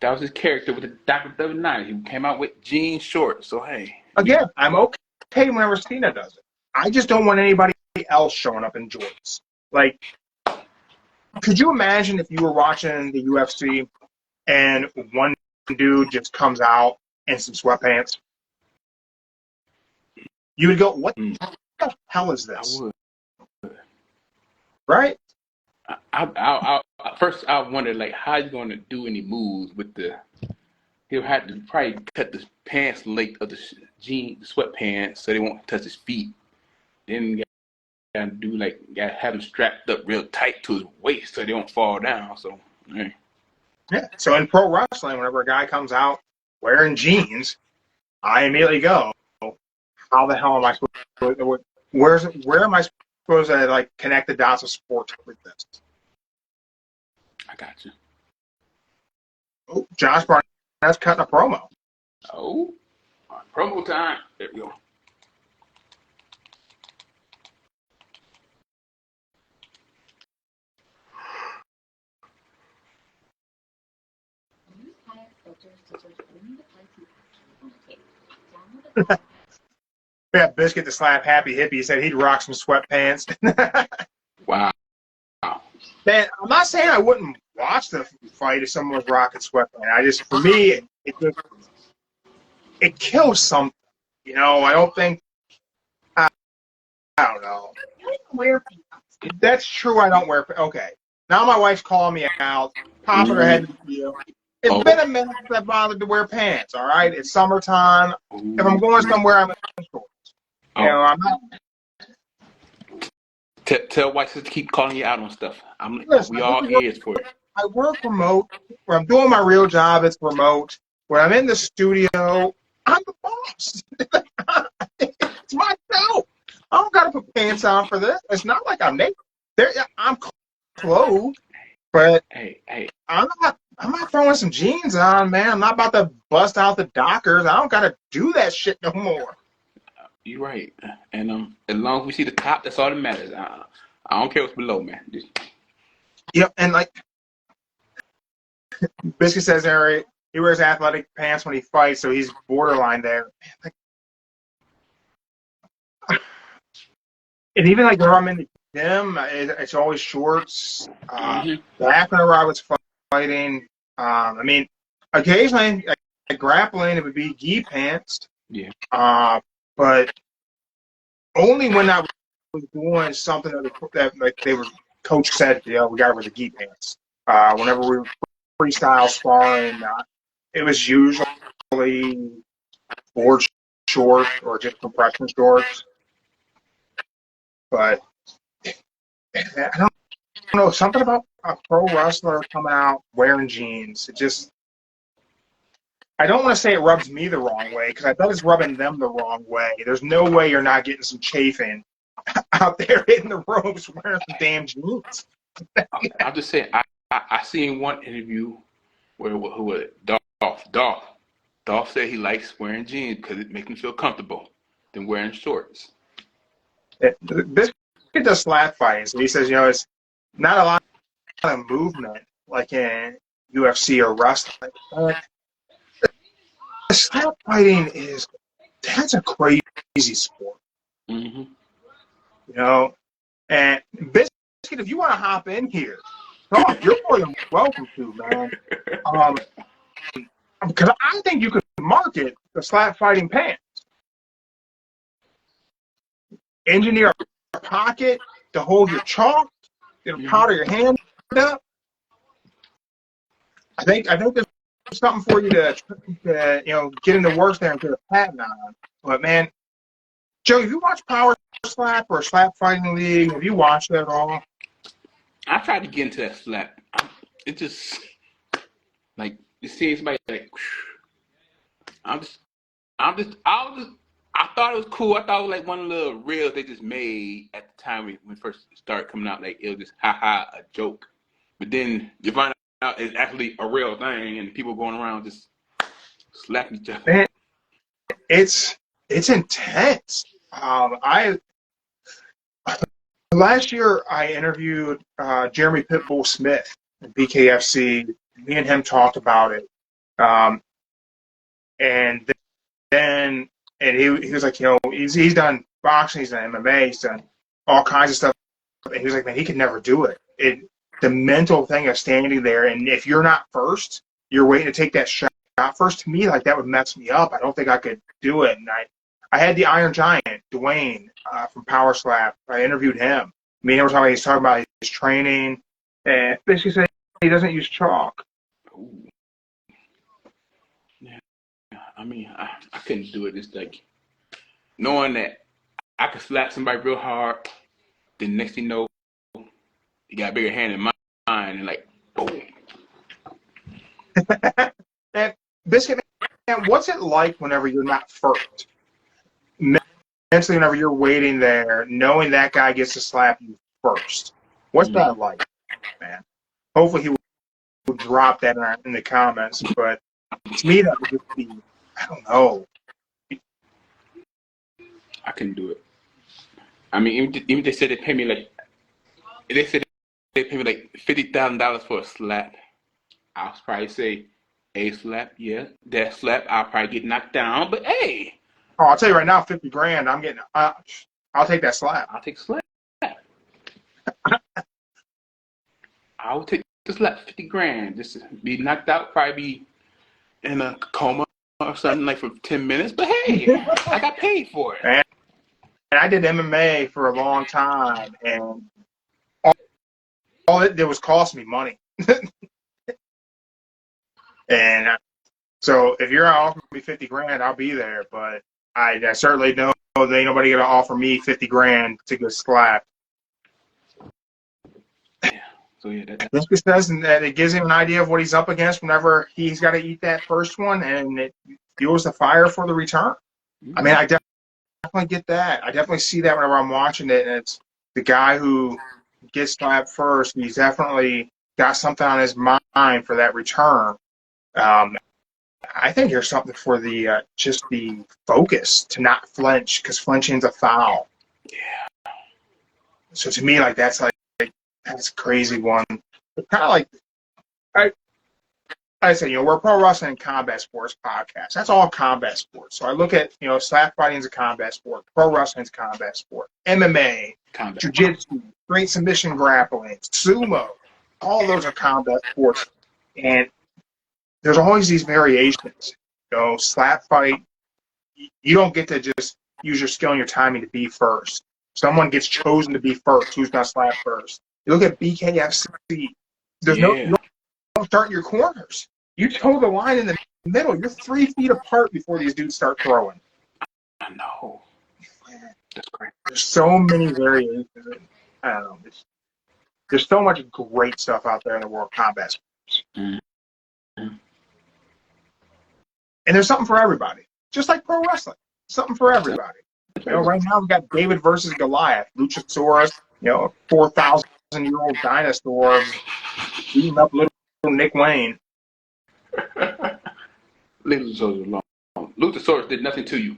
That was his character with the Dr. W9. He came out with jean shorts. So hey. Again, I'm okay whenever Cena does it. I just don't want anybody else showing up in jorts. Like, could you imagine if you were watching the UFC and one dude just comes out in some sweatpants? You would go, what the hell is this? I would. Right? First, I wondered, like, how you going to do any moves with the... He'll have to probably cut the pants length of the sweatpants so they won't touch his feet. Then gotta do gotta have him strapped up real tight to his waist so they don't fall down. So yeah. So in pro wrestling, whenever a guy comes out wearing jeans, I immediately go, how the hell am I supposed to, where am I supposed to connect the dots of sports with this? I got you. Oh, Josh Barnett's cutting a promo. Oh, promo time. There we go. Yeah, Biscuit the Slap Happy Hippie said he'd rock some sweatpants. Wow. Man, I'm not saying I wouldn't watch the fight if someone was rocking sweatpants. For me, it kills something. You know, I don't think, I don't know. Wear pants. That's true, I don't wear pants. Okay. Now my wife's calling me out, popping her head in the field. It's been a minute since I bothered to wear pants, all right? It's summertime. If I'm going somewhere, I'm in shorts. You know, I'm not. Tell White Sister to keep calling you out on stuff. Listen, we all ears for it. I work remote. When I'm doing my real job, it's remote. When I'm in the studio, I'm the boss. It's my show. I don't got to put pants on for this. It's not like I'm naked. I'm clothed, but hey, I'm not throwing some jeans on, man. I'm not about to bust out the Dockers. I don't got to do that shit no more. You're right. And as long as we see the top, that's all that matters. I don't care what's below, man. Yep, and Biscuit says there he wears athletic pants when he fights, so he's borderline there. And even when I'm in the gym, it's always shorts. Back whenever I was fighting, I mean, occasionally at grappling it would be gi pants. Yeah. But only when I was doing something that coach said, we got to wear the gi pants. Whenever we were freestyle sparring, it was usually board shorts or just compression shorts. But I don't know, something about a pro wrestler coming out wearing jeans. It just, I don't want to say it rubs me the wrong way, because I bet it's rubbing them the wrong way. There's no way you're not getting some chafing out there hitting the ropes wearing some damn jeans. I'm just saying, I seen one interview where Dolph said he likes wearing jeans because it makes him feel comfortable than wearing shorts. This kid does slap fighting, so he says, it's not a lot of movement like in UFC or wrestling. Slap fighting that's a crazy sport. Mm-hmm. And Biscuit, if you want to hop in here, you're more than welcome to, man. Because I think you could market the slap fighting pants. Engineer a pocket to hold your chalk, powder your hand up. I think there's something for you to get into work there and get a patent on. But man, Joe, have you watched Power Slap or Slap Fighting League? Have you watched that at all? I tried to get into that slap. It just like you see somebody like. I'm just, I thought it was cool. I thought it was like one of the little reels they just made at the time when it first started coming out. Like it was just a joke. But then you find out it's actually a real thing, and people going around just slapping each other. Man, it's intense. I Last year I interviewed Jeremy Pitbull Smith at BKFC. Me and him talked about it, and then he was like, he's done boxing, he's done MMA, he's done all kinds of stuff, and he was like, man, he could never do it. The mental thing of standing there, and if you're not first, you're waiting to take that shot first. To me, like that would mess me up. I don't think I could do it. And I had the Iron Giant, Dwayne, from Power Slap. I interviewed him. Me and him were talking. He's talking about his training, and basically said he doesn't use chalk. Ooh. Yeah, I mean, I couldn't do it. It's like knowing that I could slap somebody real hard. Then next thing you know, you got a bigger hand than mine, and like, boom. And Biscuit, man, what's it like whenever you're not first? Mentally, whenever you're waiting there, knowing that guy gets to slap you first. What's that like, man? Hopefully he will drop that in the comments. But to me, that would just be, I don't know. I couldn't do it. I mean, even they said they pay me like $50,000 for a slap. I'll probably say a slap, yeah. That slap, I'll probably get knocked down. But hey, I'll tell you right now, $50,000. I'm getting. I'll take that slap. I'll take a slap. I'll take the slap, $50,000. Just to be knocked out, probably be in a coma or something like for 10 minutes. But hey, I got paid for it. And I did MMA for a long time, and all it did was cost me money. And so if you're offering me $50,000, I'll be there. But I certainly know that ain't nobody gonna offer me $50,000 to get slapped. Yeah. So yeah, This just says that it gives him an idea of what he's up against whenever he's got to eat that first one, and it fuels the fire for the return. I mean, I definitely get that. I definitely see that whenever I'm watching it, and it's the guy who gets slapped first. He's definitely got something on his mind for that return. I think there's something for the just the focus to not flinch, because flinching's a foul. Yeah. So to me, like that's a crazy one. But kind of like I said, we're a pro wrestling and combat sports podcast. That's all combat sports. So I look at slap fighting is a combat sport, pro wrestling is a combat sport, MMA, jiu-jitsu, great submission grappling, sumo. All those are combat sports, and there's always these variations. Slap fight, you don't get to just use your skill and your timing to be first. Someone gets chosen to be first. Who's going to slap first? You look at BKFC. There's you don't start in your corners. You toe the line in the middle. You're 3 feet apart before these dudes start throwing. I know. That's great. There's so many variations. I don't know. There's so much great stuff out there in the world of combat sports. Mm-hmm. And there's something for everybody. Just like pro wrestling. Something for everybody. Right now we got David versus Goliath. Luchasaurus, a 4,000-year-old dinosaur beating up little Nick Wayne. Luchasaurus alone. Luchasaurus did nothing to you.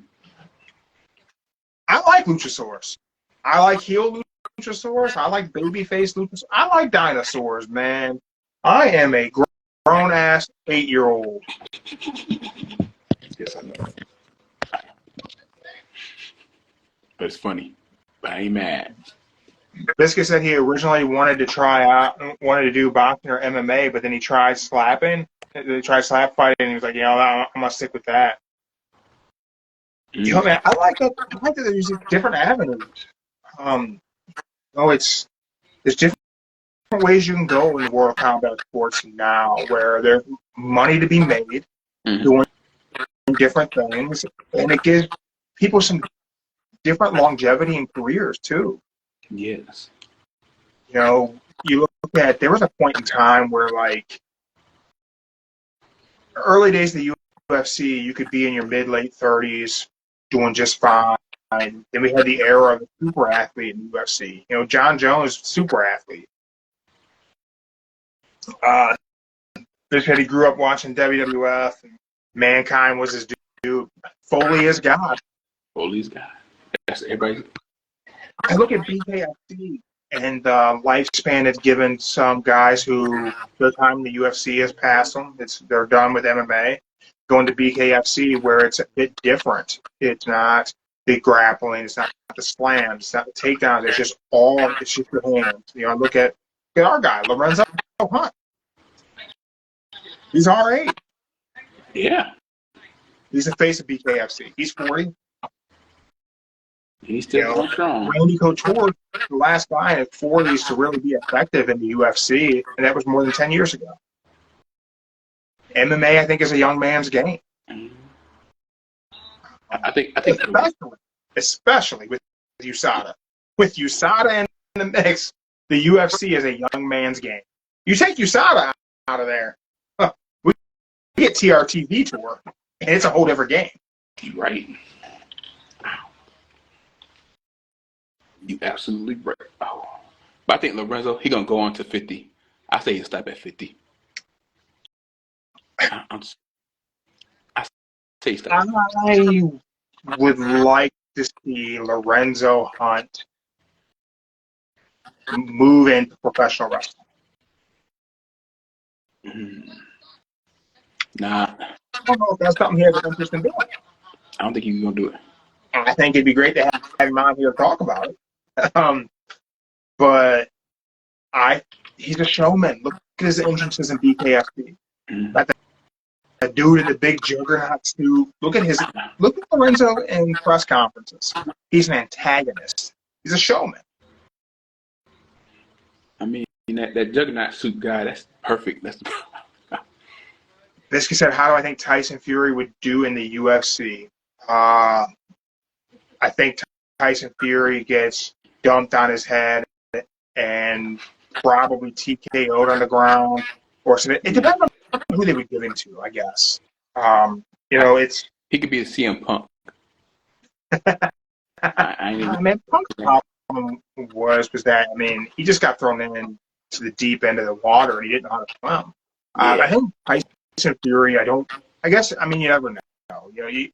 I like Luchasaurus. I like heel Luchasaurus. I like babyface Luchasaurus. I like dinosaurs, man. I am a grown-ass 8-year-old. Yes, I know. But it's funny. But I ain't mad. Biscuit said he originally wanted to do boxing or MMA, but then he tried slapping. He tried slap fighting, and he was like, I'm going to stick with that. Man, I like that. I like that there's different avenues. There's different ways you can go in the world of combat sports now, where there's money to be made, doing different things, and it gives people some different longevity in careers too. Yes. You look at, there was a point in time where, like, early days of the UFC, you could be in your mid-late 30s doing just fine. Then we had the era of the super athlete in the UFC. You know, John Jones, super athlete. He grew up watching WWF. And Mankind was his dude. Foley is God. Foley's guy. That's everybody. I look at BKFC and the lifespan it's given some guys who the time in the UFC has passed them. They're done with MMA. Going to BKFC where it's a bit different. It's not the grappling. It's not the slams. It's not the takedowns. It's just your hands. You know, look at our guy, Lorenzo Hunt. He's R8. Yeah. He's the face of BKFC. He's 40. He's still going strong. Randy Couture, the last guy in his 40s to really be effective in the UFC, and that was more than 10 years ago. MMA, I think, is a young man's game. I think especially with USADA. With USADA in the mix, the UFC is a young man's game. You take USADA out of there, we get TRTV Tour, and it's a whole different game. You're right. You absolutely right. Oh. But I think Lorenzo, he's going to go on to 50. I say he'll stop at 50. I say stop. I would like to see Lorenzo Hunt move into professional wrestling. Nah. I don't know if that's something he has an interest in doing. I don't think he's going to do it. I think it'd be great to have him on here to talk about it. But he's a showman. Look at his entrances in BKFC. Like that dude in the big juggernaut suit. Look at Lorenzo in press conferences. He's an antagonist. He's a showman. I mean, that juggernaut suit guy, that's perfect. Biscuit said, how do I think Tyson Fury would do in the UFC? I think Tyson Fury gets dumped on his head and probably TKO'd on the ground. It depends on who they would give him to, I guess. He could be a CM Punk. Punk's problem was that, he just got thrown into the deep end of the water and he didn't know how to swim. I think Tyson Fury, you never know.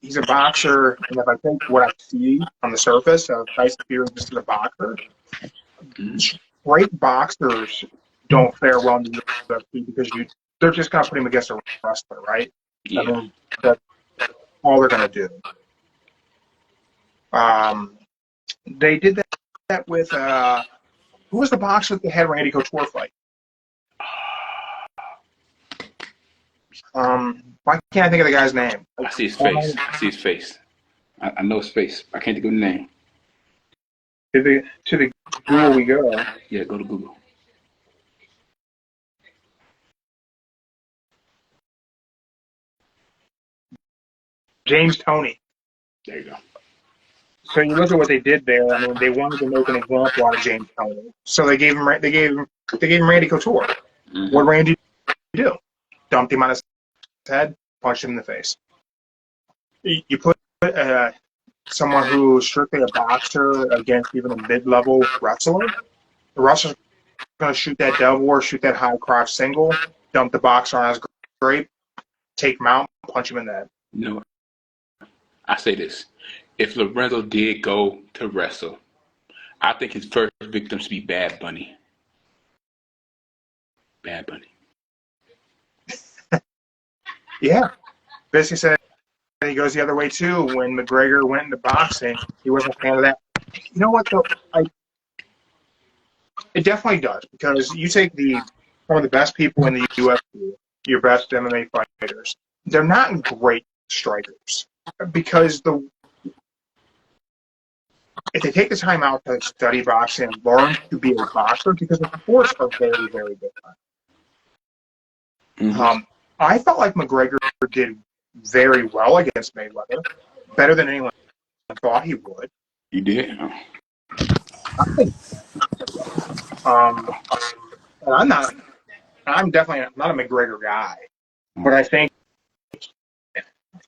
He's a boxer, and if I think what I see on the surface of Tyson Fury just as a boxer, great boxers don't fare well in the UFC because they're just going to put him against a wrestler, right? Yeah. That's all they're going to do. They did that with who was the boxer that had Randy Couture fight? Why can't I think of the guy's name? I see his face. I know his face. I can't think of the name. To the Google we go. Yeah, go to Google. James Toney. There you go. So you look at what they did there. They wanted to make an example out of James Toney. So they gave him Randy Couture. Mm-hmm. What did Randy do? Dumped him on his head, punched him in the face. You put someone who's strictly a boxer against even a mid-level wrestler. The wrestler's going to shoot that double or shoot that high crotch single, dump the boxer on his grape, take him out, punch him in the head. No. I say this. If Lorenzo did go to wrestle, I think his first victim should be Bad Bunny. Bad Bunny. Yeah. Basically said he goes the other way too. When McGregor went into boxing, he wasn't a fan of that. You know what, though? It definitely does, because you take some of the best people in the UFC, your best MMA fighters, they're not great strikers. Because if they take the time out to study boxing and learn to be a boxer, because the sports are very, very different. Mm-hmm. I felt like McGregor did very well against Mayweather, better than anyone thought he would. You did? I think. And I'm definitely not a McGregor guy, but I think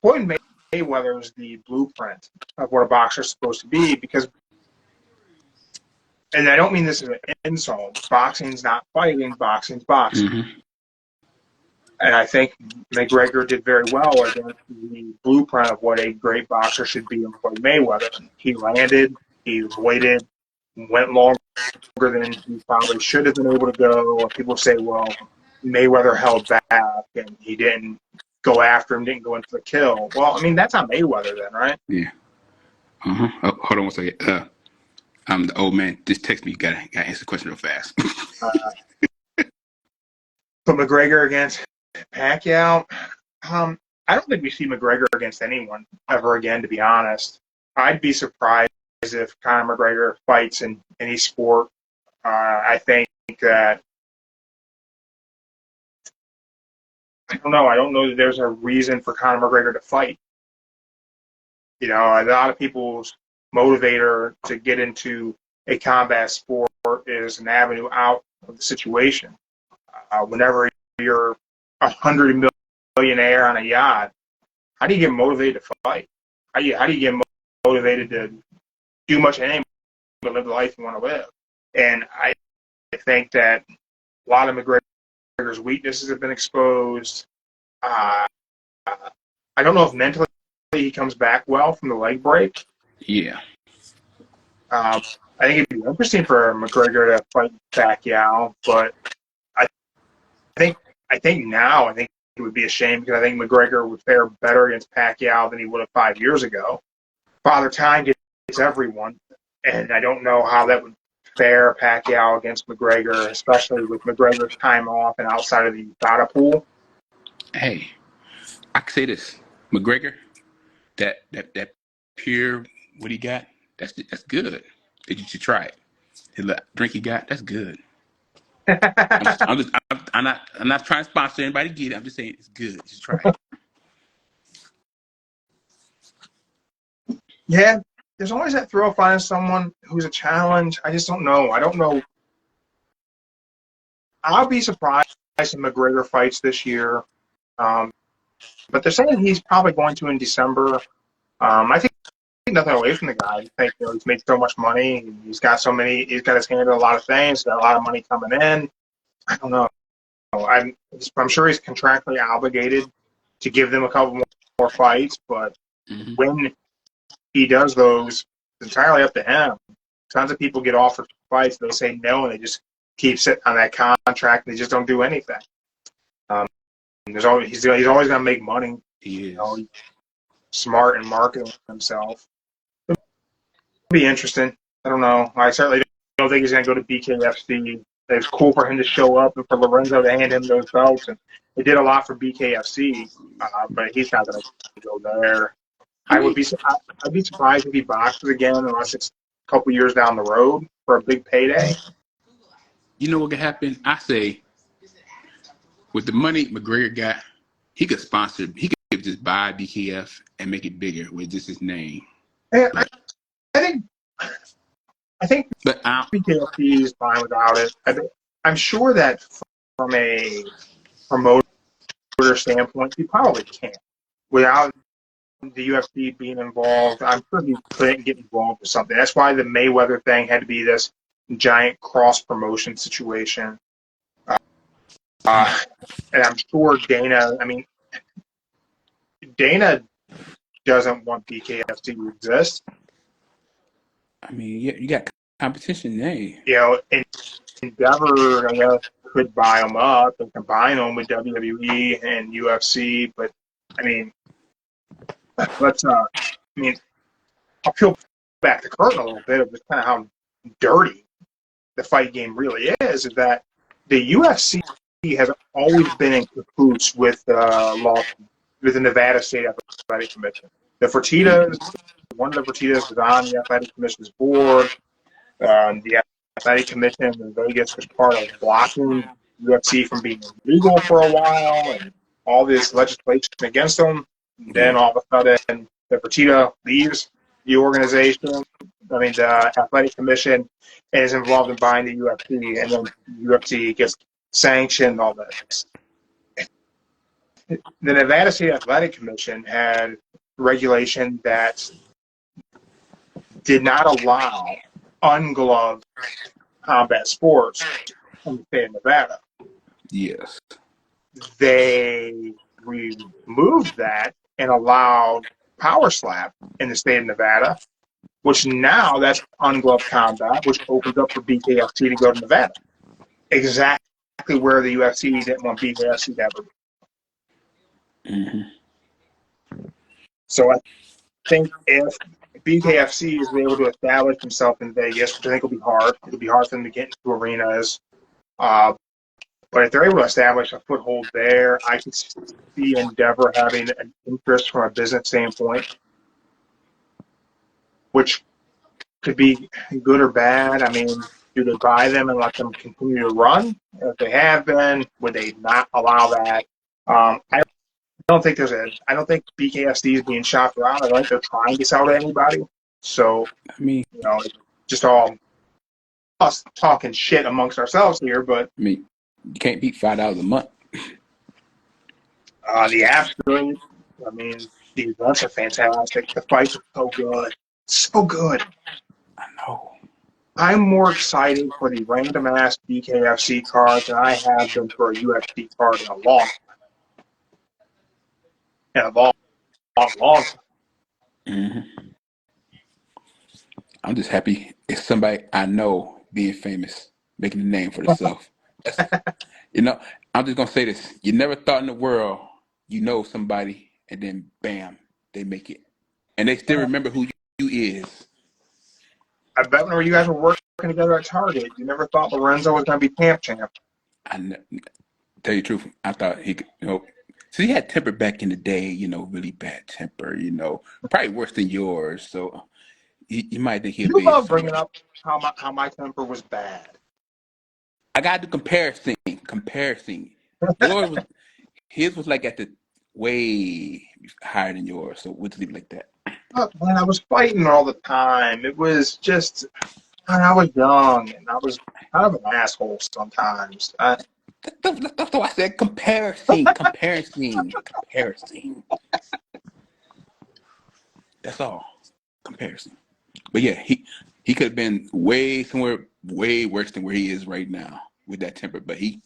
Floyd Mayweather is the blueprint of what a boxer is supposed to be because, and I don't mean this as an insult, boxing's not fighting, boxing's boxing. Mm-hmm. And I think McGregor did very well against the blueprint of what a great boxer should be in Floyd Mayweather. He landed, he avoided, went longer than he probably should have been able to go. And people say, well, Mayweather held back and he didn't go after him, didn't go into the kill. Well, I mean, that's not Mayweather then, right? Yeah. Uh-huh. Oh, hold on one second. I'm the old man. Just text me. Gotta answer the question real fast. But McGregor against Pacquiao, I don't think we see McGregor against anyone ever again, to be honest. I'd be surprised if Conor McGregor fights in any sport. I think that, I don't know. I don't know that there's a reason for Conor McGregor to fight. You know, a lot of people's motivator to get into a combat sport is an avenue out of the situation. Whenever you're $100 millionaire on a yacht, how do you get motivated to fight? How do you get motivated to do much anything but live the life you want to live? And I think that a lot of McGregor's weaknesses have been exposed. I don't know if mentally he comes back well from the leg break. Yeah. I think it'd be interesting for McGregor to fight Pacquiao, but I think now it would be a shame because I think McGregor would fare better against Pacquiao than he would have 5 years ago. Father Time gets everyone, and I don't know how that would fare Pacquiao against McGregor, especially with McGregor's time off and outside of the USADA pool. Hey, I can say this: McGregor, that pure what he got, that's good. You should try it. The drink he got, that's good. I'm not trying to sponsor anybody to get it. I'm just saying it's good. You should try it. Yeah, there's always that thrill of finding someone who's a challenge. I just don't know. I don't know. I'll be surprised if McGregor fights this year. But they're saying he's probably going to in December. I think nothing away from the guy. I think he's made so much money. He's got his hand in a lot of things. He's got a lot of money coming in. I don't know. I'm sure he's contractually obligated to give them a couple more fights, but when he does those, it's entirely up to him. Tons of people get offered fights, they say no, and they just keep sitting on that contract, and they just don't do anything. He's always going to make money. He is. He's smart and marketing himself. It'll be interesting. I don't know. I certainly don't think he's going to go to BKFC. It's cool for him to show up and for Lorenzo to hand him those belts. And it did a lot for BKFC, but he's not going to go there. I'd be surprised if he boxes again unless it's a couple years down the road for a big payday. You know what could happen? I say, with the money McGregor got, he could sponsor. He could just buy BKF and make it bigger with just his name. Yeah, I think but BKFC is fine without it. I'm sure that from a promoter standpoint, he probably can't. Without the UFC being involved, I'm sure he couldn't get involved with something. That's why the Mayweather thing had to be this giant cross-promotion situation. And I'm sure Dana doesn't want BKFC to exist. I mean, you got competition there. And Endeavor, I guess, could buy them up and combine them with WWE and UFC, but I mean, I'll peel back the curtain a little bit of just kind of how dirty the fight game really is that the UFC has always been in cahoots with with the Nevada State Athletic Commission. One of the Fertitas was on the Athletic Commission's board. The Athletic Commission in Vegas was part of blocking UFC from being legal for a while, and all this legislation against them. And then all of a sudden, the Fertitta leaves the organization. The Athletic Commission, and is involved in buying the UFC, and then the UFC gets sanctioned all this. The Nevada State Athletic Commission had regulation that did not allow ungloved combat sports in the state of Nevada. Yes. They removed that and allowed power slap in the state of Nevada, which now that's ungloved combat, which opens up for BKFC to go to Nevada. Exactly where the UFC didn't want BKFC to ever be. Mm-hmm. So I think if BKFC is able to establish himself in Vegas, which I think will be hard, it'll be hard for them to get into arenas. But if they're able to establish a foothold there, I could see Endeavor having an interest from a business standpoint, which could be good or bad. I mean, do they buy them and let them continue to run? If they have been, would they not allow that? I don't think I don't think BKFC is being shopped around. I don't think they're trying to sell to anybody. So, I mean, it's just all us talking shit amongst ourselves here. But you can't beat $5 a month. the app's great. I mean, the events are fantastic. The fights are so good. So good. I know. I'm more excited for the random ass BKFC card than I have been for a UFC card in a long time. Mm-hmm. I'm just happy it's somebody I know being famous, making a name for themselves. I'm just gonna say this: you never thought in the world you know somebody, and then bam, they make it, and they still remember who you is. I bet whenever you guys were working together at Target, you never thought Lorenzo was going to be camp champ. Tell you the truth, I thought he could, so he had temper back in the day, really bad temper, probably worse than yours. So you might think he'll You be. love bringing up how my temper was bad. I got to comparison. His was like at the way higher than yours. So we'll just leave it like that. Oh, man, I was fighting all the time. It was just, man, I was young and I was kind of an asshole sometimes. That's why I said comparison. That's all. Comparison. But yeah, he could have been somewhere way worse than where he is right now with that temper. But he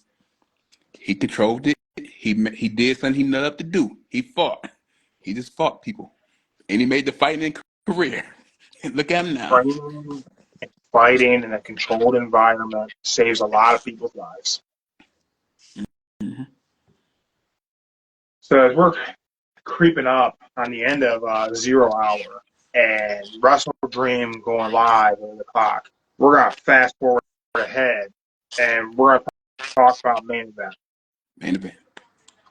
controlled it. He did something he not up to do. He fought. He just fought people, and he made the fighting career. And look at him now. Training and fighting in a controlled environment saves a lot of people's lives. Mm-hmm. So as we're creeping up on the end of 0 hour and Wrestle Dream going live on the clock, we're going to fast forward ahead and we're going to talk about main event. Main event.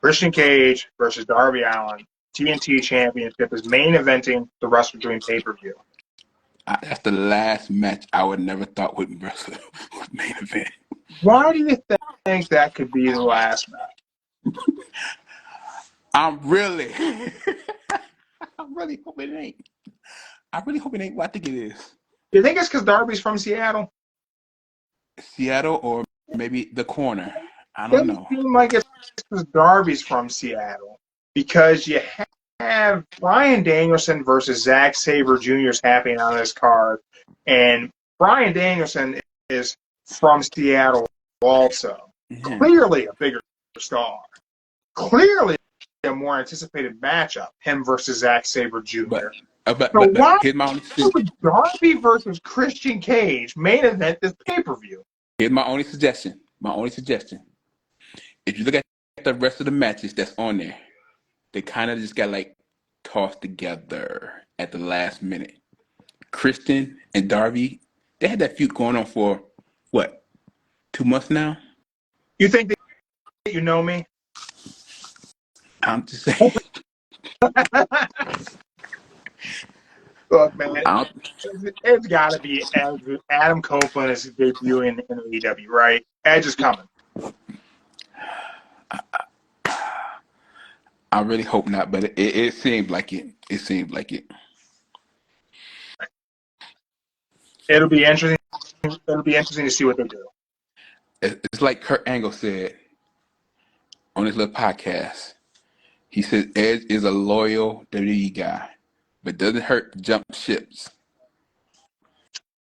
Christian Cage versus Darby Allin. TNT Championship is main eventing the Wrestle Dream pay-per-view. That's the last match I would never thought would wrestle main event. Why do you think that could be the last match? I'm really hoping it ain't. I really hope it ain't what I think it is. Do you think it's because Darby's from Seattle? Seattle or maybe the corner. I don't know. It seems like it's because Darby's from Seattle. Because you have Bryan Danielson versus Zack Sabre Jr. is happening on this card. And Bryan Danielson is from Seattle also. Mm-hmm. Clearly a bigger star. Clearly a more anticipated matchup, him versus Zack Sabre Jr. But why here's my only would Darby versus Christian Cage main event this pay-per-view? Here's my only suggestion. If you look at the rest of the matches that's on there, they kind of just got like tossed together at the last minute. Christian and Darby, they had that feud going on for what, 2 months now? You think that you know me? I'm just saying. Look, man, it's got to be Adam Copeland is debuting in AEW, right? Edge is coming. I really hope not, but it seemed like it. It seemed like it. It'll be interesting. It'll be interesting to see what they do. It's like Kurt Angle said on his little podcast. He said Edge is a loyal WWE guy, but doesn't hurt to jump ships.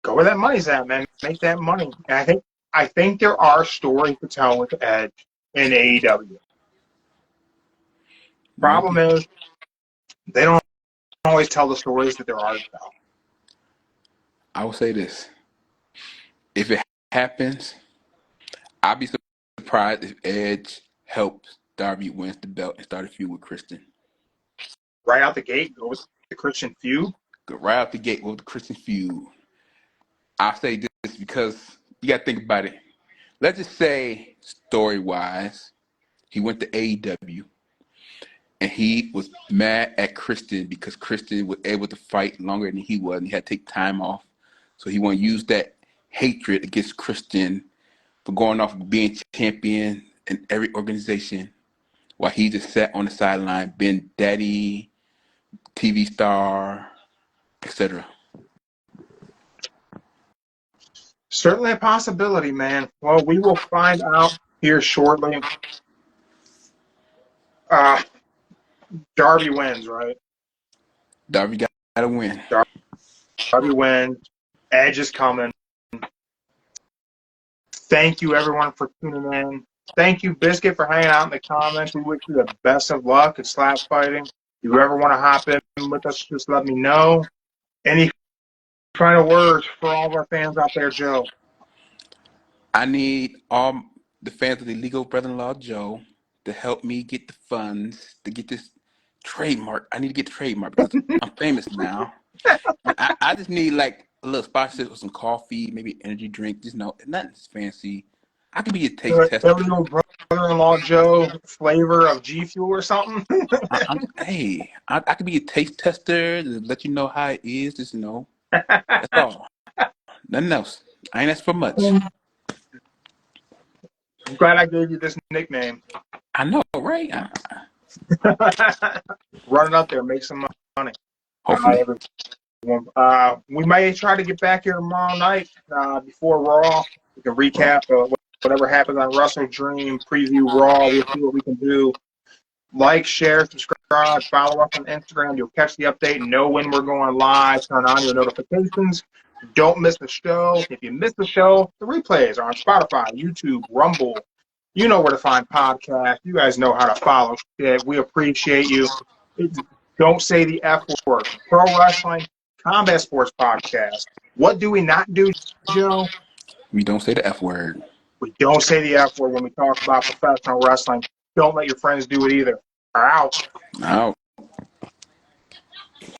Go where that money's at, man. Make that money. And I think there are stories to tell with Edge in AEW. Problem is, they don't always tell the stories that there are to tell. I will say this. If it happens, I'll be surprised if Edge helps Darby wins the belt and start a feud with Christian. Right out the gate, go with the Christian feud. Go right out the gate with the Christian feud. I'll say this because you got to think about it. Let's just say, story-wise, he went to AEW and he was mad at Christian because Christian was able to fight longer than he was and he had to take time off. So he want to use that hatred against Christian for going off and being champion in every organization while he just sat on the sideline, being daddy, TV star, etc. Certainly a possibility, man. Well, we will find out here shortly. Darby wins, right? Darby got to win. Darby wins. Edge is coming. Thank you, everyone, for tuning in. Thank you, Biscuit, for hanging out in the comments. We wish you the best of luck at slap fighting. If you ever want to hop in with us, just let me know. Any final words for all of our fans out there, Joe? I need all the fans of the Legal Brother-in-Law Joe to help me get the funds to get this trademark. I need to get the trademark because I'm famous now. I just need like a little sponsorship with some coffee, maybe energy drink. Just nothing fancy. I could be a taste tester. Every little brother-in-law Joe flavor of G Fuel or something. I could be a taste tester to let you know how it is. Just that's all. Nothing else. I ain't asked for much. I'm glad I gave you this nickname. I know, right? Run it up there, make some money. Hopefully. We may try to get back here tomorrow night before Raw. We can recap whatever happens on Wrestle Dream, preview Raw. We'll see what we can do. Like, share, subscribe, follow us on Instagram. You'll catch the update and know when we're going live. Turn on your notifications. Don't miss the show. If you miss the show, the replays are on Spotify, YouTube, Rumble. You know where to find podcasts. You guys know how to follow shit. We appreciate you. Don't say the F word. Pro Wrestling Combat Sports Podcast. What do we not do, Joe? We don't say the F word. We don't say the F word when we talk about professional wrestling. Don't let your friends do it either. Out. Out.